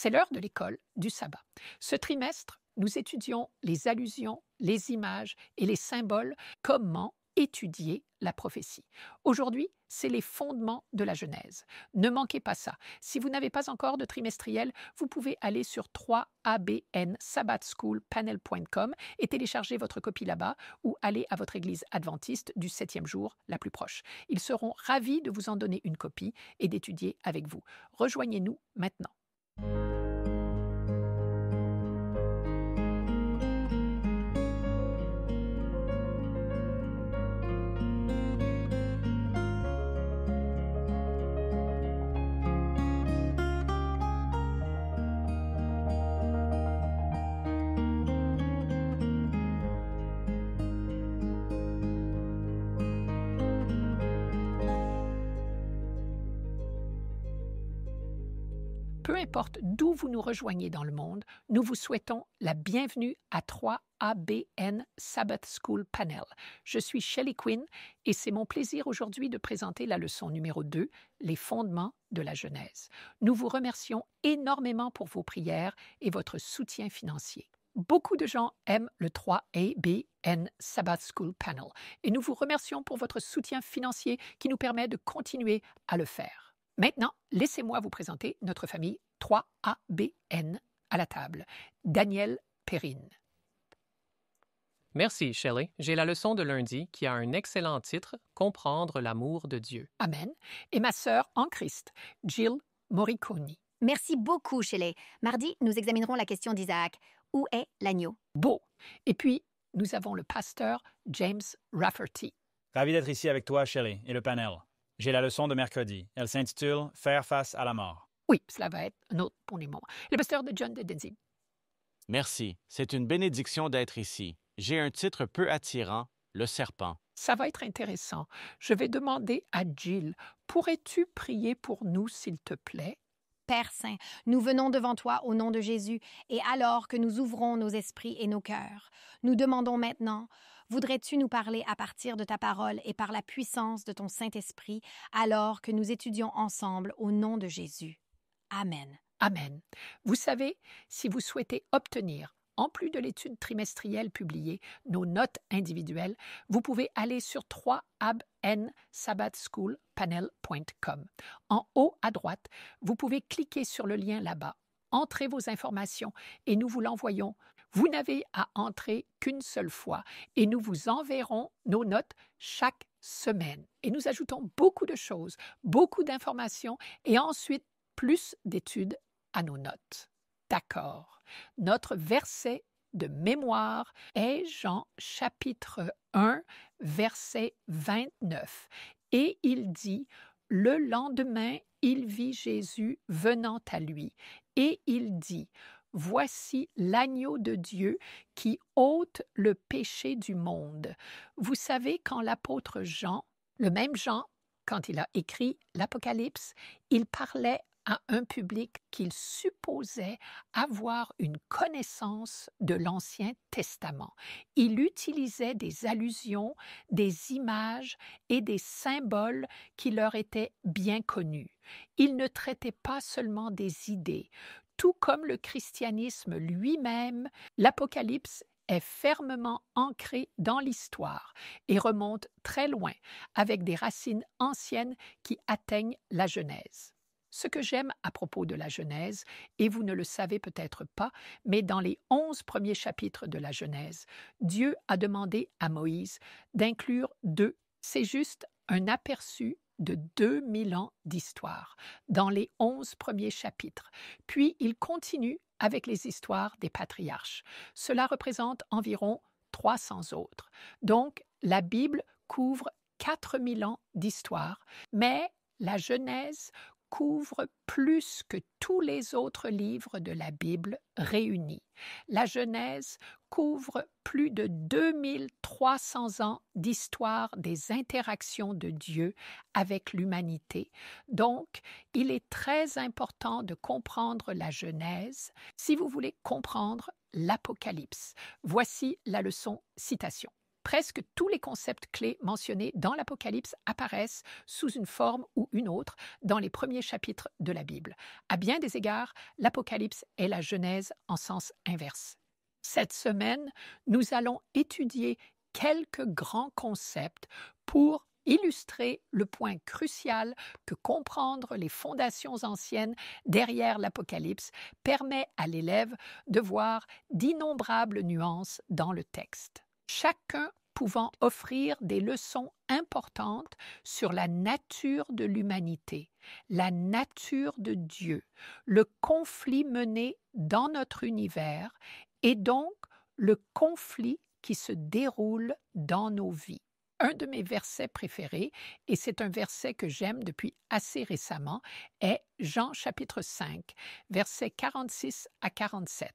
C'est l'heure de l'école du sabbat. Ce trimestre, nous étudions les allusions, les images et les symboles, comment étudier la prophétie. Aujourd'hui, c'est les fondements de la Genèse. Ne manquez pas ça. Si vous n'avez pas encore de trimestriel, vous pouvez aller sur 3abnsabbathschoolpanel.com et télécharger votre copie là-bas ou aller à votre église adventiste du 7e jour la plus proche. Ils seront ravis de vous en donner une copie et d'étudier avec vous. Rejoignez-nous maintenant. Peu importe d'où vous nous rejoignez dans le monde, nous vous souhaitons la bienvenue à 3ABN Sabbath School Panel. Je suis Shelley Quinn et c'est mon plaisir aujourd'hui de présenter la leçon numéro 2, les fondements de la Genèse. Nous vous remercions énormément pour vos prières et votre soutien financier. Beaucoup de gens aiment le 3ABN Sabbath School Panel et nous vous remercions pour votre soutien financier qui nous permet de continuer à le faire. Maintenant, laissez-moi vous présenter notre famille 3ABN à la table. Daniel Perrine. Merci, Shelley. J'ai la leçon de lundi qui a un excellent titre, Comprendre l'amour de Dieu. Amen. Et ma sœur en Christ, Jill Morricone. Merci beaucoup, Shelley. Mardi, nous examinerons la question d'Isaac. Où est l'agneau? Beau. Et puis, nous avons le pasteur James Rafferty. Ravi d'être ici avec toi, Shelley, et le panel. J'ai la leçon de mercredi. Elle s'intitule « Faire face à la mort ». Oui, cela va être un autre pour les moments. Le pasteur de John de Denzi. Merci. C'est une bénédiction d'être ici. J'ai un titre peu attirant, le serpent. Ça va être intéressant. Je vais demander à Jill, pourrais-tu prier pour nous, s'il te plaît? Père Saint, nous venons devant toi au nom de Jésus, et alors que nous ouvrons nos esprits et nos cœurs, nous demandons maintenant, voudrais-tu nous parler à partir de ta parole et par la puissance de ton Saint-Esprit, alors que nous étudions ensemble au nom de Jésus? Amen. Amen. Vous savez, si vous souhaitez obtenir, en plus de l'étude trimestrielle publiée, nos notes individuelles, vous pouvez aller sur 3abnsabbathschoolpanel.com. En haut à droite, vous pouvez cliquer sur le lien là-bas. Entrez vos informations et nous vous l'envoyons. Vous n'avez à entrer qu'une seule fois et nous vous enverrons nos notes chaque semaine. Et nous ajoutons beaucoup de choses, beaucoup d'informations et ensuite plus d'études à nos notes. D'accord. Notre verset de mémoire est Jean chapitre 1, verset 29. Et il dit, « Le lendemain, il vit Jésus venant à lui. Et il dit, « Voici l'agneau de Dieu qui ôte le péché du monde. » Vous savez, quand l'apôtre Jean, le même Jean, quand il a écrit l'Apocalypse, il parlait à un public qu'il supposait avoir une connaissance de l'Ancien Testament. Il utilisait des allusions, des images et des symboles qui leur étaient bien connus. Il ne traitait pas seulement des idées. Tout comme le christianisme lui-même, l'Apocalypse est fermement ancré dans l'histoire et remonte très loin, avec des racines anciennes qui atteignent la Genèse. Ce que j'aime à propos de la Genèse, et vous ne le savez peut-être pas, mais dans les 11 premiers chapitres de la Genèse, Dieu a demandé à Moïse d'inclure 2. C'est juste un aperçu de 2000 ans d'histoire dans les 11 premiers chapitres. Puis il continue avec les histoires des patriarches. Cela représente environ 300 autres. Donc, la Bible couvre 4000 ans d'histoire, mais la Genèse couvre plus que tous les autres livres de la Bible réunis. La Genèse couvre plus de 2300 ans d'histoire des interactions de Dieu avec l'humanité. Donc, il est très important de comprendre la Genèse si vous voulez comprendre l'Apocalypse. Voici la leçon citation. Presque tous les concepts clés mentionnés dans l'Apocalypse apparaissent sous une forme ou une autre dans les premiers chapitres de la Bible. À bien des égards, l'Apocalypse est la Genèse en sens inverse. Cette semaine, nous allons étudier quelques grands concepts pour illustrer le point crucial que comprendre les fondations anciennes derrière l'Apocalypse permet à l'élève de voir d'innombrables nuances dans le texte. Chacun pouvant offrir des leçons importantes sur la nature de l'humanité, la nature de Dieu, le conflit mené dans notre univers et donc le conflit qui se déroule dans nos vies. Un de mes versets préférés, et c'est un verset que j'aime depuis assez récemment, est Jean chapitre 5, versets 46 à 47.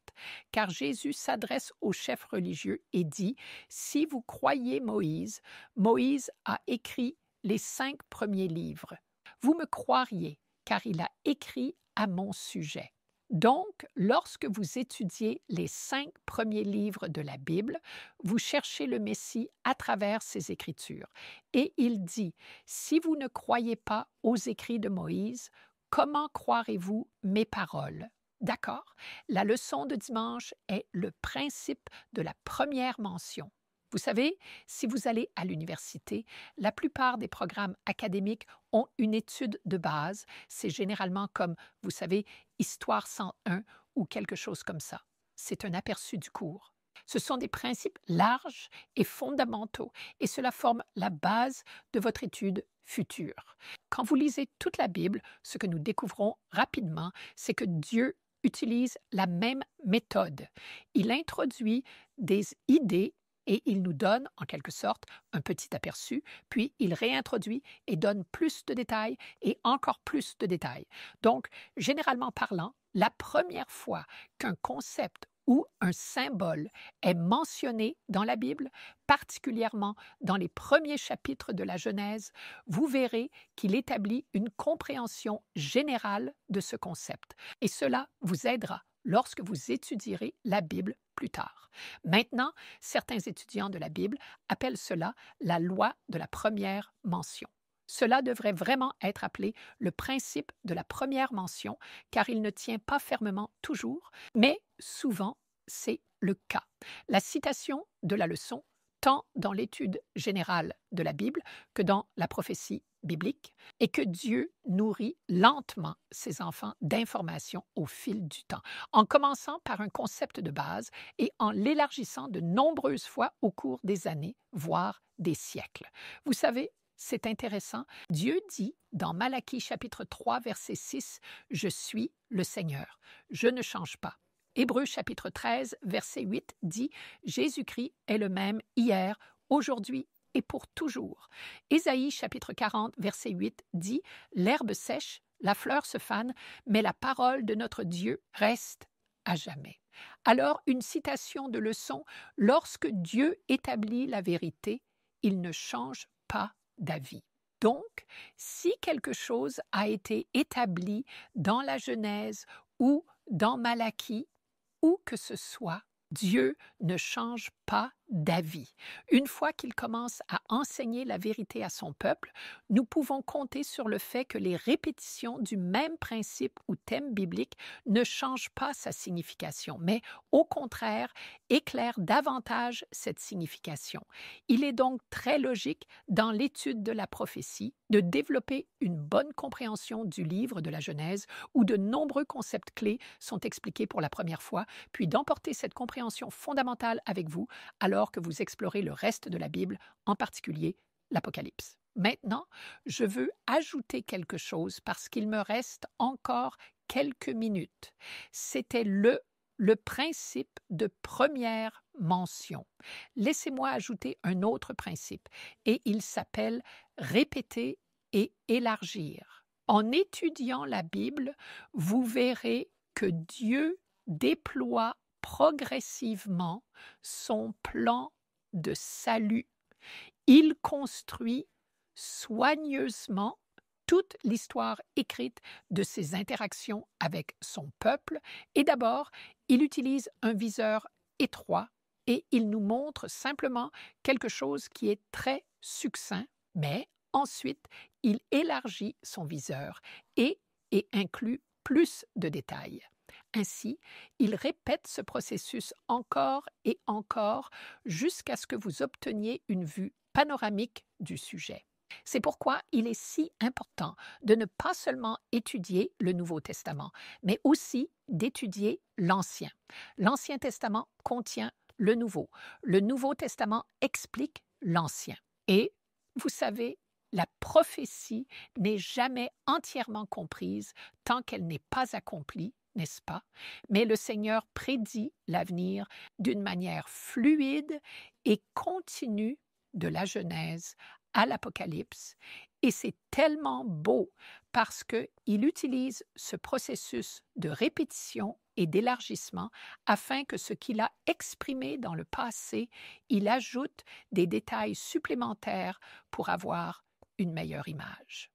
Car Jésus s'adresse aux chefs religieux et dit « Si vous croyez Moïse, Moïse a écrit les 5 premiers livres. Vous me croiriez, car il a écrit à mon sujet. » Donc, lorsque vous étudiez les 5 premiers livres de la Bible, vous cherchez le Messie à travers ses Écritures. Et il dit, si vous ne croyez pas aux écrits de Moïse, comment croirez-vous mes paroles? D'accord? La leçon de dimanche est le principe de la première mention. Vous savez, si vous allez à l'université, la plupart des programmes académiques ont une étude de base. C'est généralement comme, vous savez, Histoire 101 ou quelque chose comme ça. C'est un aperçu du cours. Ce sont des principes larges et fondamentaux et cela forme la base de votre étude future. Quand vous lisez toute la Bible, ce que nous découvrons rapidement, c'est que Dieu utilise la même méthode. Il introduit des idées et il nous donne, en quelque sorte, un petit aperçu, puis il réintroduit et donne plus de détails et encore plus de détails. Donc, généralement parlant, la première fois qu'un concept ou un symbole est mentionné dans la Bible, particulièrement dans les premiers chapitres de la Genèse, vous verrez qu'il établit une compréhension générale de ce concept. Et cela vous aidera lorsque vous étudierez la Bible plus tard. Maintenant, certains étudiants de la Bible appellent cela la loi de la première mention. Cela devrait vraiment être appelé le principe de la première mention, car il ne tient pas fermement toujours, mais souvent c'est le cas. La citation de la leçon, tant dans l'étude générale de la Bible que dans la prophétie biblique, est que Dieu nourrit lentement ses enfants d'informations au fil du temps, en commençant par un concept de base et en l'élargissant de nombreuses fois au cours des années, voire des siècles. Vous savez, c'est intéressant. Dieu dit dans Malachie chapitre 3, verset 6, « Je suis le Seigneur, je ne change pas. » Hébreux chapitre 13, verset 8 dit « Jésus-Christ est le même hier, aujourd'hui et pour toujours. » Ésaïe chapitre 40, verset 8 dit « L'herbe sèche, la fleur se fane, mais la parole de notre Dieu reste à jamais. » Alors, une citation de leçon, « Lorsque Dieu établit la vérité, il ne change pas d'avis. » Donc, si quelque chose a été établi dans la Genèse ou dans Malachie, où que ce soit, Dieu ne change pas d'avis. Une fois qu'il commence à enseigner la vérité à son peuple, nous pouvons compter sur le fait que les répétitions du même principe ou thème biblique ne changent pas sa signification, mais au contraire éclairent davantage cette signification. Il est donc très logique, dans l'étude de la prophétie, de développer une bonne compréhension du livre de la Genèse, où de nombreux concepts clés sont expliqués pour la première fois, puis d'emporter cette compréhension fondamentale avec vous, alors que vous explorez le reste de la Bible, en particulier l'Apocalypse. Maintenant, je veux ajouter quelque chose parce qu'il me reste encore quelques minutes. C'était le principe de première mention. Laissez-moi ajouter un autre principe et il s'appelle répéter et élargir. En étudiant la Bible, vous verrez que Dieu déploie progressivement son plan de salut. Il construit soigneusement toute l'histoire écrite de ses interactions avec son peuple et d'abord, il utilise un viseur étroit et il nous montre simplement quelque chose qui est très succinct, mais ensuite, il élargit son viseur et inclut plus de détails. Ainsi, il répète ce processus encore et encore jusqu'à ce que vous obteniez une vue panoramique du sujet. C'est pourquoi il est si important de ne pas seulement étudier le Nouveau Testament, mais aussi d'étudier l'Ancien. L'Ancien Testament contient le Nouveau. Le Nouveau Testament explique l'Ancien. Et, vous savez, la prophétie n'est jamais entièrement comprise tant qu'elle n'est pas accomplie, n'est-ce pas? Mais le Seigneur prédit l'avenir d'une manière fluide et continue de la Genèse à l'Apocalypse. Et c'est tellement beau parce qu'il utilise ce processus de répétition et d'élargissement afin que ce qu'il a exprimé dans le passé, il ajoute des détails supplémentaires pour avoir une meilleure image.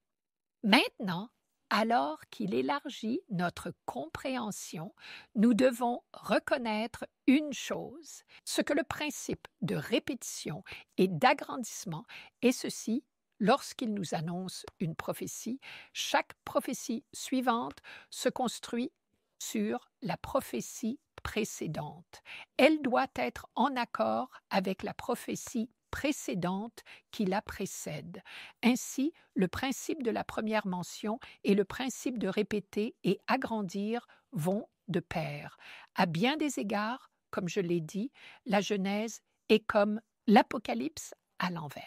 Maintenant, alors qu'il élargit notre compréhension, nous devons reconnaître une chose, ce que le principe de répétition et d'agrandissement est ceci. Lorsqu'il nous annonce une prophétie, chaque prophétie suivante se construit sur la prophétie précédente. Elle doit être en accord avec la prophétie précédente qui la précède. Ainsi, le principe de la première mention et le principe de répéter et agrandir vont de pair. À bien des égards, comme je l'ai dit, la Genèse est comme l'Apocalypse à l'envers.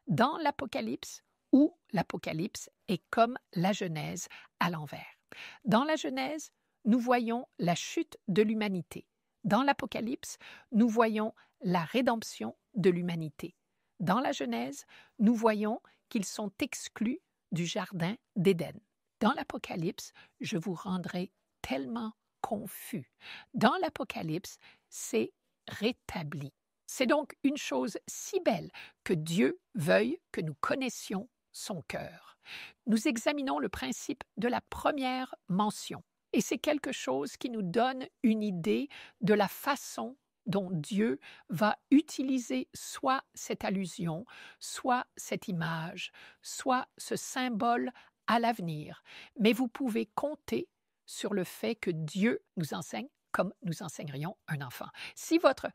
Dans l'Apocalypse, ou l'Apocalypse est comme la Genèse à l'envers. Dans la Genèse, nous voyons la chute de l'humanité. Dans l'Apocalypse, nous voyons la rédemption de l'humanité. Dans la Genèse, nous voyons qu'ils sont exclus du jardin d'Éden. Dans l'Apocalypse, je vous rendrai tellement confus. Dans l'Apocalypse, c'est rétabli. C'est donc une chose si belle que Dieu veuille que nous connaissions son cœur. Nous examinons le principe de la première mention. Et c'est quelque chose qui nous donne une idée de la façon dont Dieu va utiliser soit cette allusion, soit cette image, soit ce symbole à l'avenir. Mais vous pouvez compter sur le fait que Dieu nous enseigne comme nous enseignerions un enfant. Si votre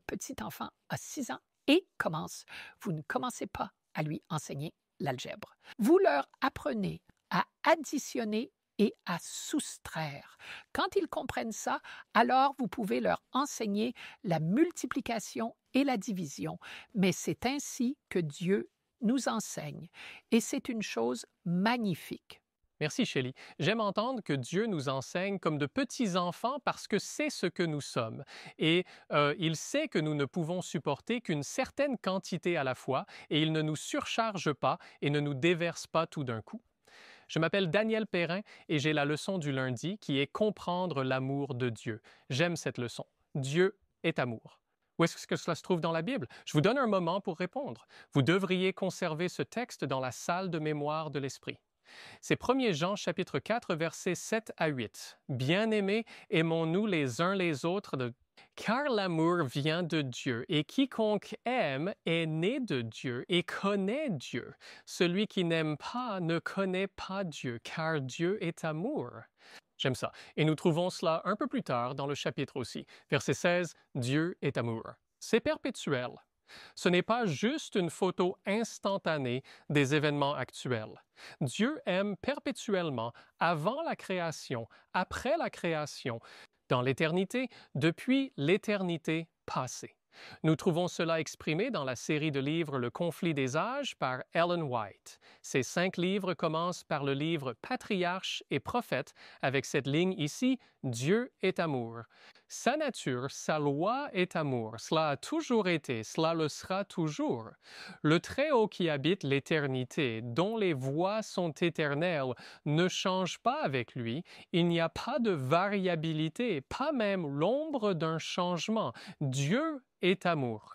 petit enfant a 6 ans et commence, vous ne commencez pas à lui enseigner l'algèbre. Vous leur apprenez à additionner et à soustraire. Quand ils comprennent ça, alors vous pouvez leur enseigner la multiplication et la division. Mais c'est ainsi que Dieu nous enseigne. Et c'est une chose magnifique. Merci, Shelley. J'aime entendre que Dieu nous enseigne comme de petits enfants parce que c'est ce que nous sommes. Et il sait que nous ne pouvons supporter qu'une certaine quantité à la fois et il ne nous surcharge pas et ne nous déverse pas tout d'un coup. Je m'appelle Daniel Perrin et j'ai la leçon du lundi qui est « Comprendre l'amour de Dieu ». J'aime cette leçon. Dieu est amour. Où est-ce que cela se trouve dans la Bible? Je vous donne un moment pour répondre. Vous devriez conserver ce texte dans la salle de mémoire de l'Esprit. C'est 1 Jean chapitre 4, versets 7 à 8. « Bien-aimés, aimons-nous les uns les autres car l'amour vient de Dieu, et quiconque aime est né de Dieu et connaît Dieu. Celui qui n'aime pas ne connaît pas Dieu, car Dieu est amour. » J'aime ça. Et nous trouvons cela un peu plus tard dans le chapitre aussi. Verset 16, « Dieu est amour. » C'est perpétuel. Ce n'est pas juste une photo instantanée des événements actuels. Dieu aime perpétuellement avant la création, après la création, dans l'éternité, depuis l'éternité passée. Nous trouvons cela exprimé dans la série de livres Le conflit des âges par Ellen White. Ces 5 livres commencent par le livre Patriarches et prophètes avec cette ligne ici, « Dieu est amour ». Sa nature, sa loi est amour. Cela a toujours été, cela le sera toujours. Le Très-Haut qui habite l'éternité, dont les voies sont éternelles, ne change pas avec lui. Il n'y a pas de variabilité, pas même l'ombre d'un changement. Dieu est amour.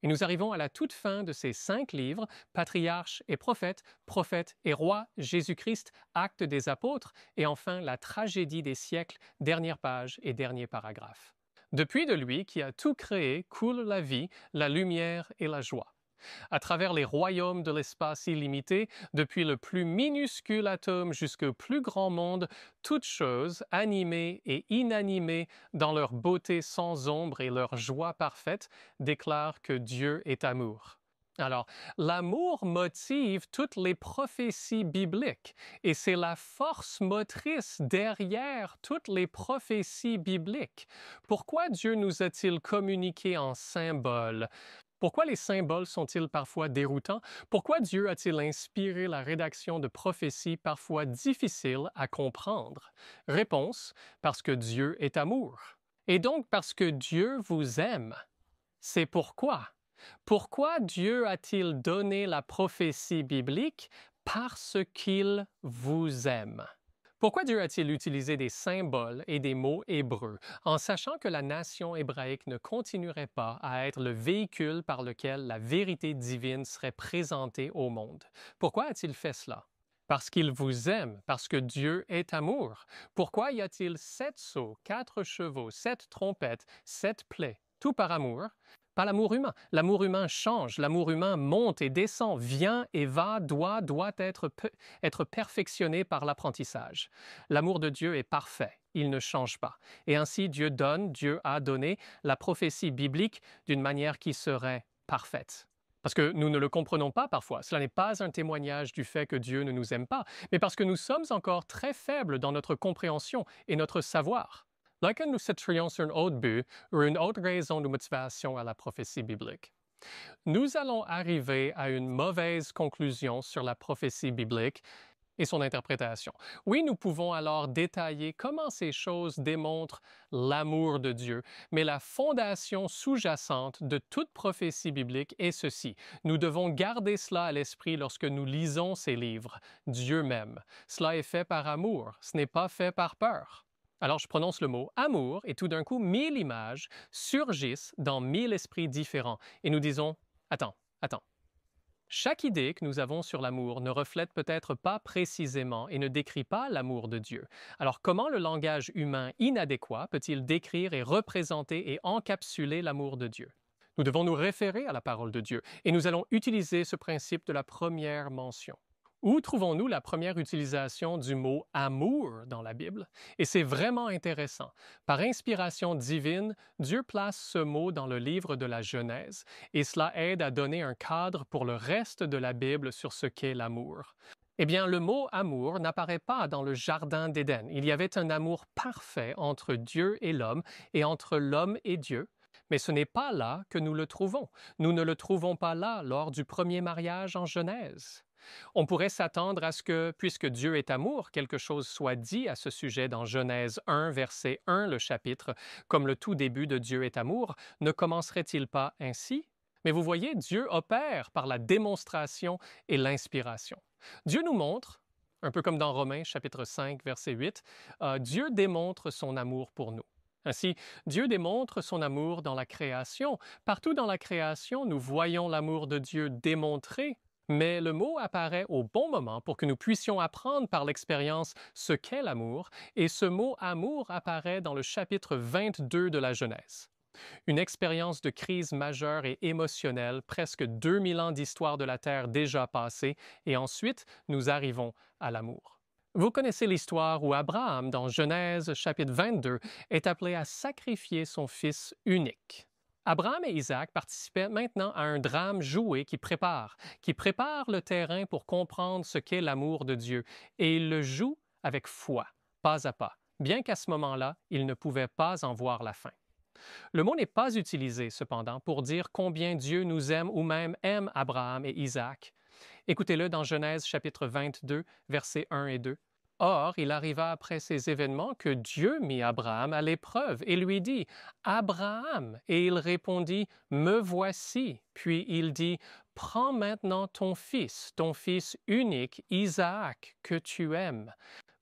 Et nous arrivons à la toute fin de ces 5 livres, Patriarches et prophètes, Prophètes et rois, Jésus-Christ, Actes des apôtres, et enfin la tragédie des siècles, dernière page et dernier paragraphe. Depuis de lui qui a tout créé coule la vie, la lumière et la joie. À travers les royaumes de l'espace illimité, depuis le plus minuscule atome jusqu'au plus grand monde, toutes choses, animées et inanimées, dans leur beauté sans ombre et leur joie parfaite, déclarent que Dieu est amour. Alors, l'amour motive toutes les prophéties bibliques et c'est la force motrice derrière toutes les prophéties bibliques. Pourquoi Dieu nous a-t-il communiqué en symboles? Pourquoi les symboles sont-ils parfois déroutants? Pourquoi Dieu a-t-il inspiré la rédaction de prophéties parfois difficiles à comprendre? Réponse, parce que Dieu est amour. Et donc parce que Dieu vous aime. C'est pourquoi. Pourquoi Dieu a-t-il donné la prophétie biblique? Parce qu'il vous aime. Pourquoi Dieu a-t-il utilisé des symboles et des mots hébreux, en sachant que la nation hébraïque ne continuerait pas à être le véhicule par lequel la vérité divine serait présentée au monde? Pourquoi a-t-il fait cela? Parce qu'il vous aime, parce que Dieu est amour. Pourquoi y a-t-il 7 sceaux, 4 chevaux, 7 trompettes, 7 plaies? Tout par amour. Pas l'amour humain. L'amour humain change, l'amour humain monte et descend, vient et va, doit être perfectionné par l'apprentissage. L'amour de Dieu est parfait, il ne change pas. Et ainsi, Dieu a donné la prophétie biblique d'une manière qui serait parfaite. Parce que nous ne le comprenons pas parfois. Cela n'est pas un témoignage du fait que Dieu ne nous aime pas, mais parce que nous sommes encore très faibles dans notre compréhension et notre savoir. Lorsque nous centrions sur un autre but ou une autre raison de motivation à la prophétie biblique, nous allons arriver à une mauvaise conclusion sur la prophétie biblique et son interprétation. Oui, nous pouvons alors détailler comment ces choses démontrent l'amour de Dieu, mais la fondation sous-jacente de toute prophétie biblique est ceci. Nous devons garder cela à l'esprit lorsque nous lisons ces livres. Dieu m'aime. Cela est fait par amour, ce n'est pas fait par peur. Alors je prononce le mot amour et tout d'un coup, 1000 images surgissent dans 1000 esprits différents et nous disons « Attends. Chaque idée que nous avons sur l'amour ne reflète peut-être pas précisément et ne décrit pas l'amour de Dieu. Alors comment le langage humain inadéquat peut-il décrire et représenter et encapsuler l'amour de Dieu? Nous devons nous référer à la parole de Dieu et nous allons utiliser ce principe de la première mention. Où trouvons-nous la première utilisation du mot « amour » dans la Bible? Et c'est vraiment intéressant. Par inspiration divine, Dieu place ce mot dans le livre de la Genèse, et cela aide à donner un cadre pour le reste de la Bible sur ce qu'est l'amour. Eh bien, le mot « amour » n'apparaît pas dans le Jardin d'Éden. Il y avait un amour parfait entre Dieu et l'homme, et entre l'homme et Dieu. Mais ce n'est pas là que nous le trouvons. Nous ne le trouvons pas là lors du premier mariage en Genèse. On pourrait s'attendre à ce que, puisque Dieu est amour, quelque chose soit dit à ce sujet dans Genèse 1, verset 1, le chapitre, comme le tout début de Dieu est amour, ne commencerait-il pas ainsi? Mais vous voyez, Dieu opère par la démonstration et l'inspiration. Dieu nous montre, un peu comme dans Romains chapitre 5, verset 8, Dieu démontre son amour pour nous. Ainsi, Dieu démontre son amour dans la création. Partout dans la création, nous voyons l'amour de Dieu démontré. Mais le mot apparaît au bon moment pour que nous puissions apprendre par l'expérience ce qu'est l'amour, et ce mot « amour » apparaît dans le chapitre 22 de la Genèse. Une expérience de crise majeure et émotionnelle, presque 2000 ans d'histoire de la Terre déjà passée, et ensuite nous arrivons à l'amour. Vous connaissez l'histoire où Abraham, dans Genèse chapitre 22, est appelé à sacrifier son fils unique. Abraham et Isaac participaient maintenant à un drame joué qui prépare le terrain pour comprendre ce qu'est l'amour de Dieu, et ils le jouent avec foi, pas à pas, bien qu'à ce moment-là, ils ne pouvaient pas en voir la fin. Le mot n'est pas utilisé, cependant, pour dire combien Dieu nous aime ou même aime Abraham et Isaac. Écoutez-le dans Genèse chapitre 22, versets 1 et 2. « Or, il arriva après ces événements que Dieu mit Abraham à l'épreuve et lui dit, « Abraham » et il répondit, « Me voici. » Puis il dit, « Prends maintenant ton fils unique, Isaac, que tu aimes.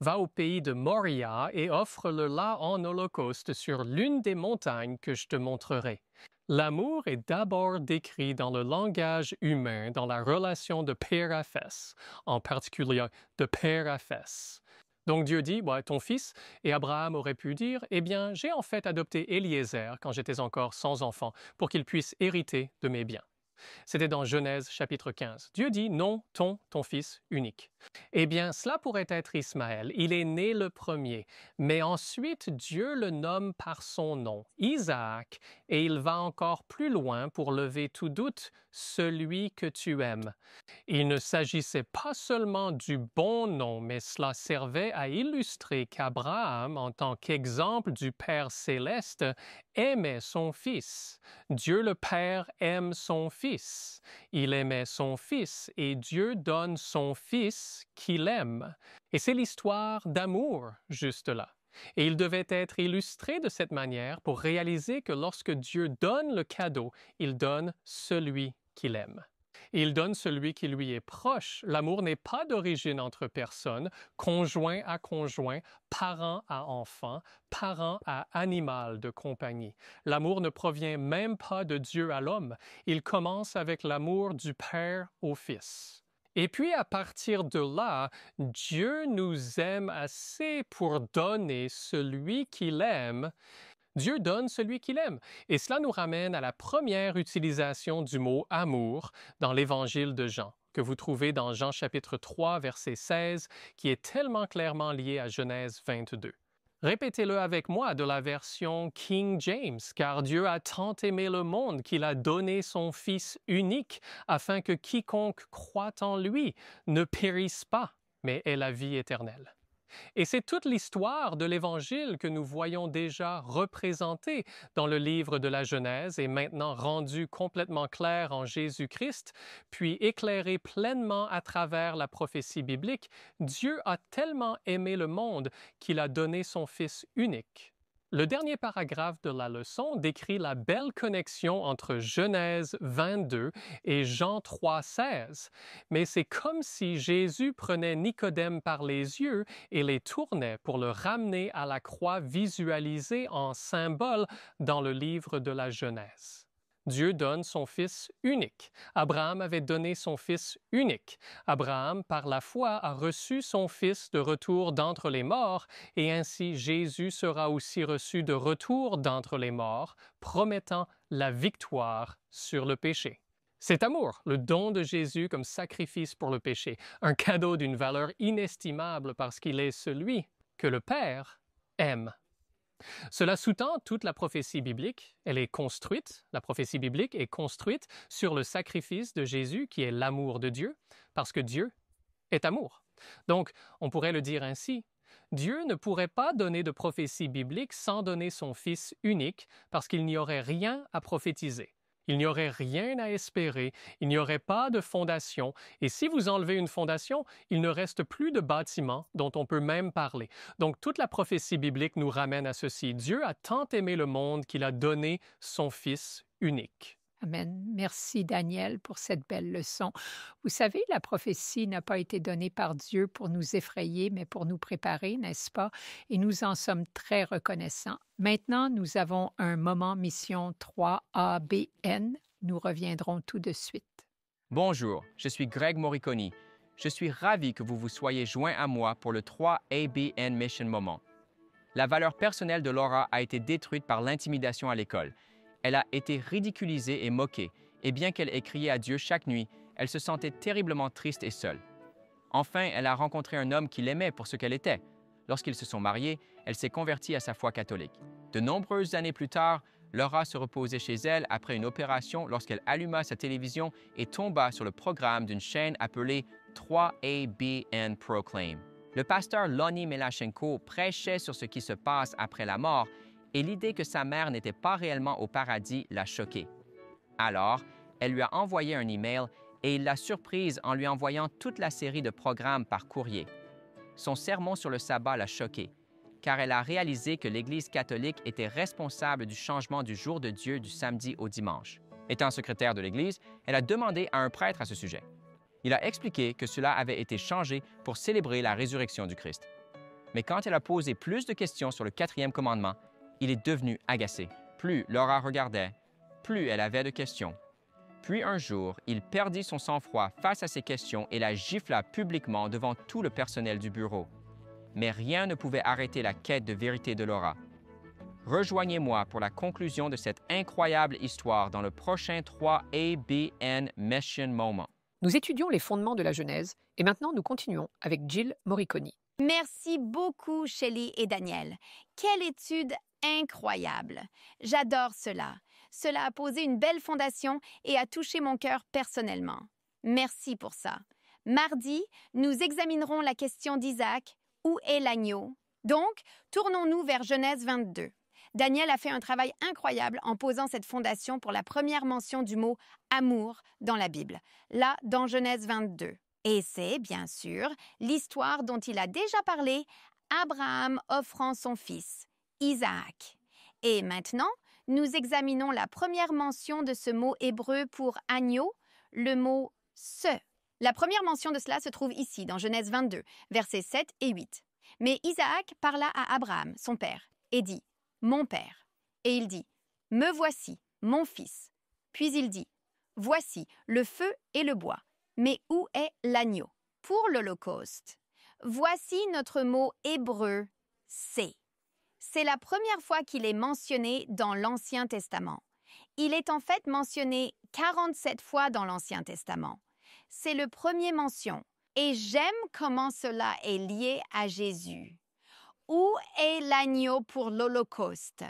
Va au pays de Moria et offre-le là en holocauste sur l'une des montagnes que je te montrerai. » L'amour est d'abord décrit dans le langage humain, dans la relation de père à fils, en particulier de père à fils. Donc Dieu dit, ton fils, et Abraham aurait pu dire, eh bien, j'ai en fait adopté Éliézer quand j'étais encore sans enfant, pour qu'il puisse hériter de mes biens. C'était dans Genèse chapitre 15. Dieu dit, non, ton fils unique. Eh bien, cela pourrait être Ismaël. Il est né le premier. Mais ensuite, Dieu le nomme par son nom, Isaac, et il va encore plus loin pour lever tout doute, celui que tu aimes. Il ne s'agissait pas seulement du bon nom, mais cela servait à illustrer qu'Abraham, en tant qu'exemple du Père céleste, aimait son Fils. Dieu le Père aime son Fils. Il aimait son Fils et Dieu donne son Fils qu'il aime. Et c'est l'histoire d'amour, juste là. Et il devait être illustré de cette manière pour réaliser que lorsque Dieu donne le cadeau, il donne celui qu'il aime. Il donne celui qui lui est proche. L'amour n'est pas d'origine entre personnes, conjoint à conjoint, parent à enfant, parent à animal de compagnie. L'amour ne provient même pas de Dieu à l'homme. Il commence avec l'amour du Père au Fils. Et puis à partir de là, Dieu nous aime assez pour donner celui qu'il aime. Dieu donne celui qu'il aime. Et cela nous ramène à la première utilisation du mot « amour » dans l'Évangile de Jean, que vous trouvez dans Jean chapitre 3, verset 16, qui est tellement clairement lié à Genèse 22. Répétez-le avec moi de la version King James, car Dieu a tant aimé le monde qu'il a donné son Fils unique, afin que quiconque croit en lui ne périsse pas, mais ait la vie éternelle. Et c'est toute l'histoire de l'Évangile que nous voyons déjà représentée dans le livre de la Genèse et maintenant rendue complètement claire en Jésus-Christ, puis éclairée pleinement à travers la prophétie biblique. Dieu a tellement aimé le monde qu'il a donné son Fils unique. Le dernier paragraphe de la leçon décrit la belle connexion entre Genèse 22 et Jean 3,16. Mais c'est comme si Jésus prenait Nicodème par les yeux et les tournait pour le ramener à la croix visualisée en symbole dans le livre de la Genèse. Dieu donne son Fils unique. Abraham avait donné son Fils unique. Abraham, par la foi, a reçu son Fils de retour d'entre les morts, et ainsi Jésus sera aussi reçu de retour d'entre les morts, promettant la victoire sur le péché. Cet amour, le don de Jésus comme sacrifice pour le péché, un cadeau d'une valeur inestimable parce qu'il est celui que le Père aime. Cela sous-tend toute la prophétie biblique. Elle est construite, la prophétie biblique est construite sur le sacrifice de Jésus qui est l'amour de Dieu, parce que Dieu est amour. Donc, on pourrait le dire ainsi, Dieu ne pourrait pas donner de prophétie biblique sans donner son Fils unique, parce qu'il n'y aurait rien à prophétiser. Il n'y aurait rien à espérer, il n'y aurait pas de fondation, et si vous enlevez une fondation, il ne reste plus de bâtiment dont on peut même parler. Donc toute la prophétie biblique nous ramène à ceci. Dieu a tant aimé le monde qu'il a donné son Fils unique. Amen. Merci Daniel pour cette belle leçon. Vous savez, la prophétie n'a pas été donnée par Dieu pour nous effrayer, mais pour nous préparer, n'est-ce pas? Et nous en sommes très reconnaissants. Maintenant, nous avons un moment mission 3ABN. Nous reviendrons tout de suite. Bonjour, je suis Greg Moriconi. Je suis ravi que vous vous soyez joint à moi pour le 3ABN Mission Moment. La valeur personnelle de Laura a été détruite par l'intimidation à l'école. Elle a été ridiculisée et moquée, et bien qu'elle ait crié à Dieu chaque nuit, elle se sentait terriblement triste et seule. Enfin, elle a rencontré un homme qui l'aimait pour ce qu'elle était. Lorsqu'ils se sont mariés, elle s'est convertie à sa foi catholique. De nombreuses années plus tard, Laura se reposait chez elle après une opération lorsqu'elle alluma sa télévision et tomba sur le programme d'une chaîne appelée 3ABN Proclaim. Le pasteur Lonnie Melachenko prêchait sur ce qui se passe après la mort, et l'idée que sa mère n'était pas réellement au paradis l'a choquée. Alors, elle lui a envoyé un email et il l'a surprise en lui envoyant toute la série de programmes par courrier. Son sermon sur le sabbat l'a choquée, car elle a réalisé que l'Église catholique était responsable du changement du jour de Dieu du samedi au dimanche. Étant secrétaire de l'Église, elle a demandé à un prêtre à ce sujet. Il a expliqué que cela avait été changé pour célébrer la résurrection du Christ. Mais quand elle a posé plus de questions sur le 4e commandement, il est devenu agacé. Plus Laura regardait, plus elle avait de questions. Puis un jour, il perdit son sang-froid face à ces questions et la gifla publiquement devant tout le personnel du bureau. mais rien ne pouvait arrêter la quête de vérité de Laura. Rejoignez-moi pour la conclusion de cette incroyable histoire dans le prochain 3ABN Mission Moment. Nous étudions les fondements de la Genèse et maintenant nous continuons avec Jill Moriconi. Merci beaucoup, Shelley et Daniel. Quelle étude incroyable! J'adore cela. Cela a posé une belle fondation et a touché mon cœur personnellement. Merci pour ça. Mardi, nous examinerons la question d'Isaac. Où est l'agneau? Donc, tournons-nous vers Genèse 22. Daniel a fait un travail incroyable en posant cette fondation pour la première mention du mot « amour » dans la Bible, là dans Genèse 22. Et c'est, bien sûr, l'histoire dont il a déjà parlé, Abraham offrant son fils, Isaac. Et maintenant, nous examinons la première mention de ce mot hébreu pour « agneau », le mot « ce ». La première mention de cela se trouve ici, dans Genèse 22, versets 7 et 8. Mais Isaac parla à Abraham, son père, et dit « Mon père ». Et il dit « Me voici, mon fils ». Puis il dit « Voici le feu et le bois, mais où est l'agneau ?» Pour l'Holocauste, voici notre mot hébreu « c'est ». C'est la première fois qu'il est mentionné dans l'Ancien Testament. Il est en fait mentionné 47 fois dans l'Ancien Testament. C'est le premier mention. Et j'aime comment cela est lié à Jésus. Où est l'agneau pour l'Holocauste?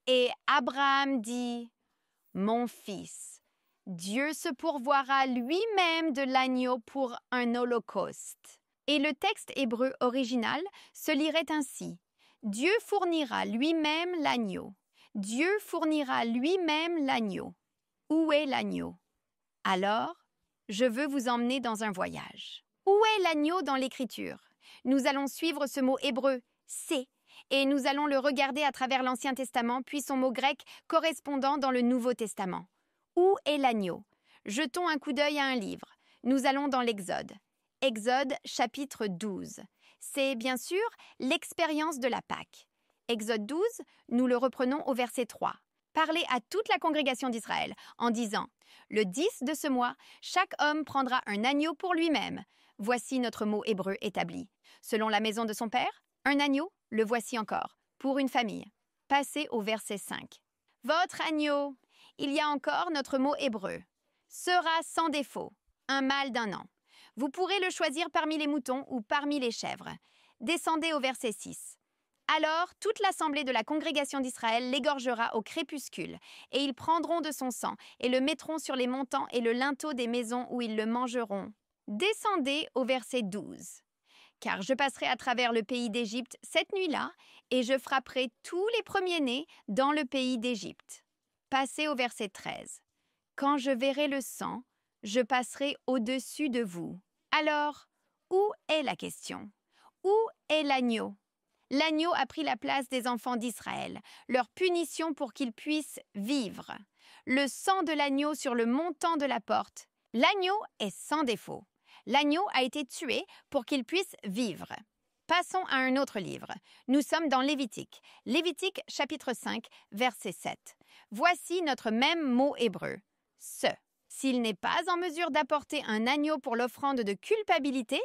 Et Abraham dit, « Mon fils, Dieu se pourvoira lui-même de l'agneau pour un holocauste. » Et le texte hébreu original se lirait ainsi, « Dieu fournira lui-même l'agneau. Dieu fournira lui-même l'agneau. » Où est l'agneau? Alors, je veux vous emmener dans un voyage. Où est l'agneau dans l'Écriture? Nous allons suivre ce mot hébreu, « c'est », et nous allons le regarder à travers l'Ancien Testament, puis son mot grec correspondant dans le Nouveau Testament. Où est l'agneau? Jetons un coup d'œil à un livre. Nous allons dans l'Exode. Exode chapitre 12. C'est bien sûr l'expérience de la Pâque. Exode 12, nous le reprenons au verset 3. Parlez à toute la congrégation d'Israël en disant « Le 10 de ce mois, chaque homme prendra un agneau pour lui-même. Voici notre mot hébreu établi. Selon la maison de son père, un agneau, le voici encore, pour une famille. » Passez au verset 5. « Votre agneau, il y a encore notre mot hébreu, sera sans défaut, un mâle d'1 an. Vous pourrez le choisir parmi les moutons ou parmi les chèvres. » Descendez au verset 6. Alors toute l'assemblée de la congrégation d'Israël l'égorgera au crépuscule, et ils prendront de son sang et le mettront sur les montants et le linteau des maisons où ils le mangeront. Descendez au verset 12. Car je passerai à travers le pays d'Égypte cette nuit-là, et je frapperai tous les premiers-nés dans le pays d'Égypte. Passez au verset 13. Quand je verrai le sang, je passerai au-dessus de vous. Alors, où est la question? Où est l'agneau? L'agneau a pris la place des enfants d'Israël, leur punition pour qu'ils puissent vivre. Le sang de l'agneau sur le montant de la porte. L'agneau est sans défaut. L'agneau a été tué pour qu'il puisse vivre. Passons à un autre livre. Nous sommes dans Lévitique. Lévitique chapitre 5, verset 7. Voici notre même mot hébreu. Ce. S'il n'est pas en mesure d'apporter un agneau pour l'offrande de culpabilité,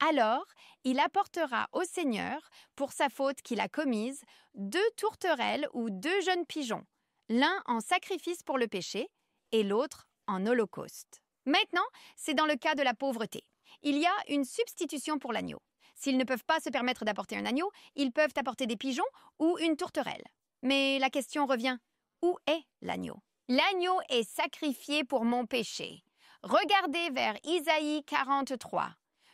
alors il apportera au Seigneur, pour sa faute qu'il a commise, 2 tourterelles ou 2 jeunes pigeons, l'un en sacrifice pour le péché et l'autre en holocauste. Maintenant, c'est dans le cas de la pauvreté. Il y a une substitution pour l'agneau. S'ils ne peuvent pas se permettre d'apporter un agneau, ils peuvent apporter des pigeons ou une tourterelle. Mais la question revient, où est l'agneau? L'agneau est sacrifié pour mon péché. Regardez vers Isaïe 43.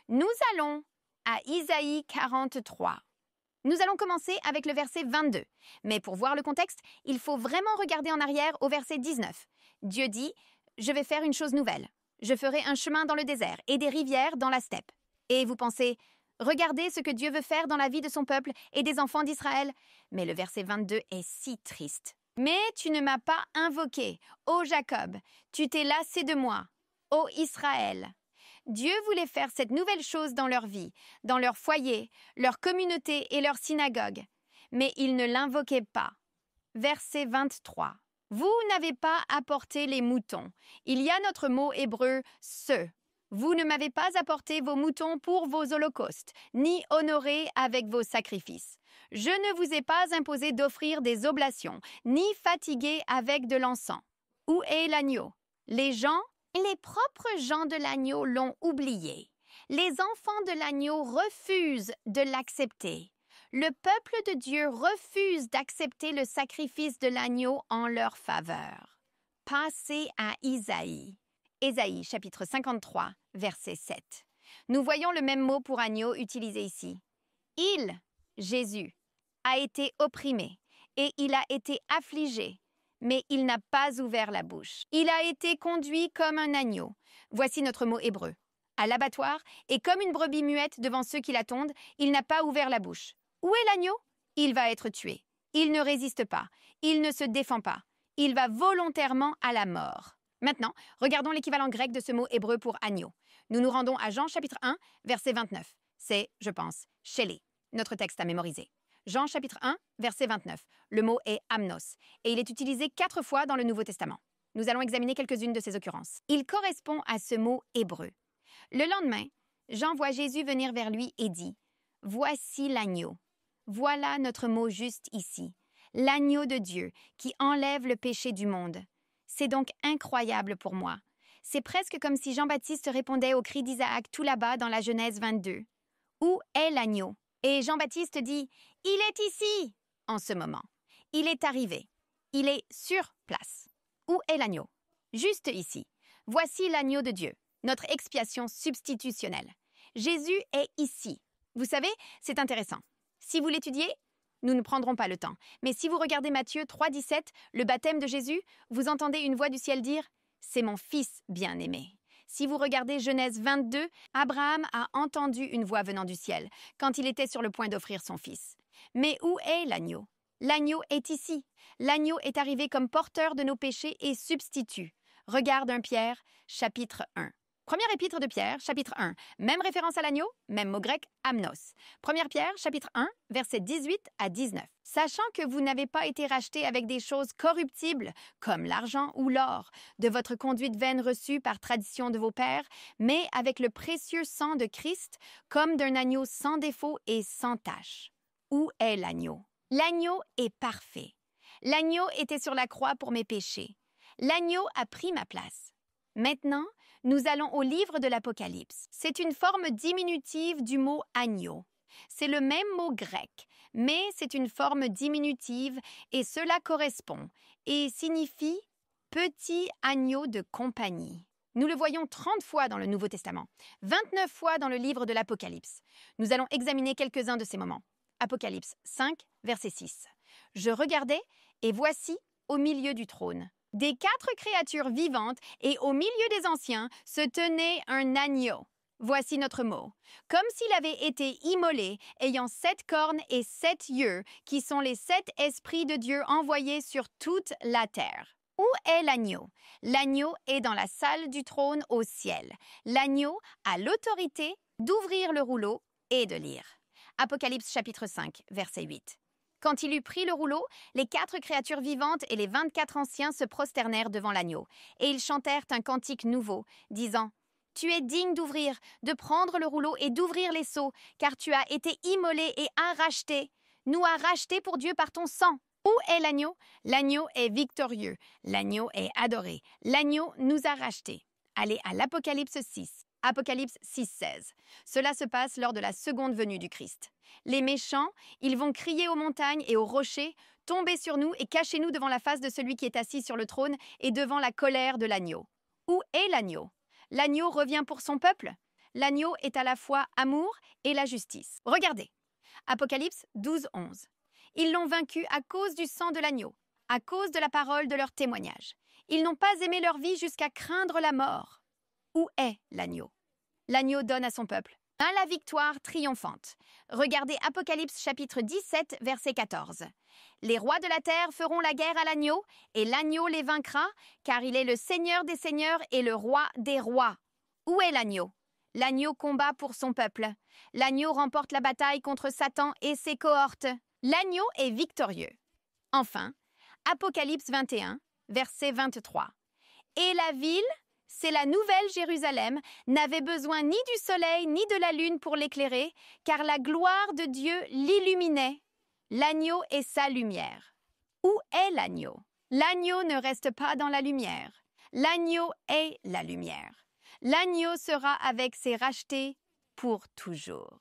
Nous allons à Isaïe 43. Nous allons commencer avec le verset 22. Mais pour voir le contexte, il faut vraiment regarder en arrière au verset 19. Dieu dit, « Je vais faire une chose nouvelle. Je ferai un chemin dans le désert et des rivières dans la steppe. » Et vous pensez, regardez ce que Dieu veut faire dans la vie de son peuple et des enfants d'Israël. Mais le verset 22 est si triste. « Mais tu ne m'as pas invoqué, ô Jacob, tu t'es lassé de moi, ô Israël. » Dieu voulait faire cette nouvelle chose dans leur vie, dans leur foyer, leur communauté et leur synagogue. Mais ils ne l'invoquaient pas. Verset 23. Vous n'avez pas apporté les moutons. Il y a notre mot hébreu « ce ». Vous ne m'avez pas apporté vos moutons pour vos holocaustes, ni honoré avec vos sacrifices. Je ne vous ai pas imposé d'offrir des oblations, ni fatigué avec de l'encens. Où est l'agneau? Les propres gens de l'agneau l'ont oublié. Les enfants de l'agneau refusent de l'accepter. Le peuple de Dieu refuse d'accepter le sacrifice de l'agneau en leur faveur. Passez à Isaïe. Ésaïe, chapitre 53, verset 7. Nous voyons le même mot pour agneau utilisé ici. Il, Jésus, a été opprimé et il a été affligé, mais il n'a pas ouvert la bouche. Il a été conduit comme un agneau. Voici notre mot hébreu. À l'abattoir, et comme une brebis muette devant ceux qui l'attendent, il n'a pas ouvert la bouche. Où est l'agneau? Il va être tué. Il ne résiste pas. Il ne se défend pas. Il va volontairement à la mort. Maintenant, regardons l'équivalent grec de ce mot hébreu pour agneau. Nous nous rendons à Jean chapitre 1, verset 29. C'est, je pense, shélé, notre texte à mémoriser. Jean chapitre 1, verset 29. Le mot est amnos, et il est utilisé 4 fois dans le Nouveau Testament. Nous allons examiner quelques-unes de ces occurrences. Il correspond à ce mot hébreu. Le lendemain, Jean voit Jésus venir vers lui et dit « Voici l'agneau. Voilà notre mot juste ici. L'agneau de Dieu qui enlève le péché du monde. » C'est donc incroyable pour moi. C'est presque comme si Jean-Baptiste répondait au cri d'Isaac tout là-bas dans la Genèse 22. Où est l'agneau? Et Jean-Baptiste dit « Il est ici !» en ce moment. Il est arrivé. Il est sur place. Où est l'agneau? Juste ici. Voici l'agneau de Dieu, notre expiation substitutionnelle. Jésus est ici. Vous savez, c'est intéressant. Si vous l'étudiez, nous ne prendrons pas le temps. Mais si vous regardez Matthieu 3,17, le baptême de Jésus, vous entendez une voix du ciel dire « C'est mon fils bien-aimé ». Si vous regardez Genèse 22, Abraham a entendu une voix venant du ciel quand il était sur le point d'offrir son fils. Mais où est l'agneau? L'agneau est ici. L'agneau est arrivé comme porteur de nos péchés et substitut. Regarde 1 Pierre, chapitre 1. Première épître de Pierre, chapitre 1. Même référence à l'agneau, même mot grec, amnos. Première Pierre, chapitre 1, versets 18 à 19. Sachant que vous n'avez pas été rachetés avec des choses corruptibles, comme l'argent ou l'or, de votre conduite vaine reçue par tradition de vos pères, mais avec le précieux sang de Christ, comme d'un agneau sans défaut et sans tache. Où est l'agneau? L'agneau est parfait. L'agneau était sur la croix pour mes péchés. L'agneau a pris ma place. Maintenant, nous allons au livre de l'Apocalypse. C'est une forme diminutive du mot agneau. C'est le même mot grec, mais c'est une forme diminutive et cela correspond et signifie petit agneau de compagnie. Nous le voyons 30 fois dans le Nouveau Testament, 29 fois dans le livre de l'Apocalypse. Nous allons examiner quelques-uns de ces moments. Apocalypse 5, verset 6. Je regardais et voici au milieu du trône. Des 4 créatures vivantes et au milieu des anciens se tenait un agneau. Voici notre mot. Comme s'il avait été immolé, ayant 7 cornes et 7 yeux, qui sont les 7 esprits de Dieu envoyés sur toute la terre. Où est l'agneau? L'agneau est dans la salle du trône au ciel. L'agneau a l'autorité d'ouvrir le rouleau et de lire. Apocalypse chapitre 5, verset 8. Quand il eut pris le rouleau, les 4 créatures vivantes et les 24 anciens se prosternèrent devant l'agneau, et ils chantèrent un cantique nouveau, disant « Tu es digne d'ouvrir, de prendre le rouleau et d'ouvrir les sceaux, car tu as été immolé et racheté. Nous as racheté pour Dieu par ton sang. » Où est l'agneau? L'agneau est victorieux, l'agneau est adoré, l'agneau nous a rachetés. Allez à l'Apocalypse 6. Apocalypse 6, 16. Cela se passe lors de la seconde venue du Christ. Les méchants, ils vont crier aux montagnes et aux rochers, « Tombez sur nous et cachez-nous devant la face de celui qui est assis sur le trône et devant la colère de l'agneau. » Où est l'agneau? L'agneau revient pour son peuple. L'agneau est à la fois amour et la justice. Regardez. Apocalypse 12, 11. Ils l'ont vaincu à cause du sang de l'agneau, à cause de la parole de leur témoignage. Ils n'ont pas aimé leur vie jusqu'à craindre la mort. Où est l'agneau? L'agneau donne à son peuple la victoire triomphante. Regardez Apocalypse chapitre 17, verset 14. Les rois de la terre feront la guerre à l'agneau, et l'agneau les vaincra, car il est le Seigneur des seigneurs et le roi des rois. Où est l'agneau? L'agneau combat pour son peuple. L'agneau remporte la bataille contre Satan et ses cohortes. L'agneau est victorieux. Enfin, Apocalypse 21, verset 23. Et la ville c'est la nouvelle Jérusalem, n'avait besoin ni du soleil ni de la lune pour l'éclairer, car la gloire de Dieu l'illuminait. L'agneau est sa lumière. Où est l'agneau? L'agneau ne reste pas dans la lumière. L'agneau est la lumière. L'agneau sera avec ses rachetés pour toujours.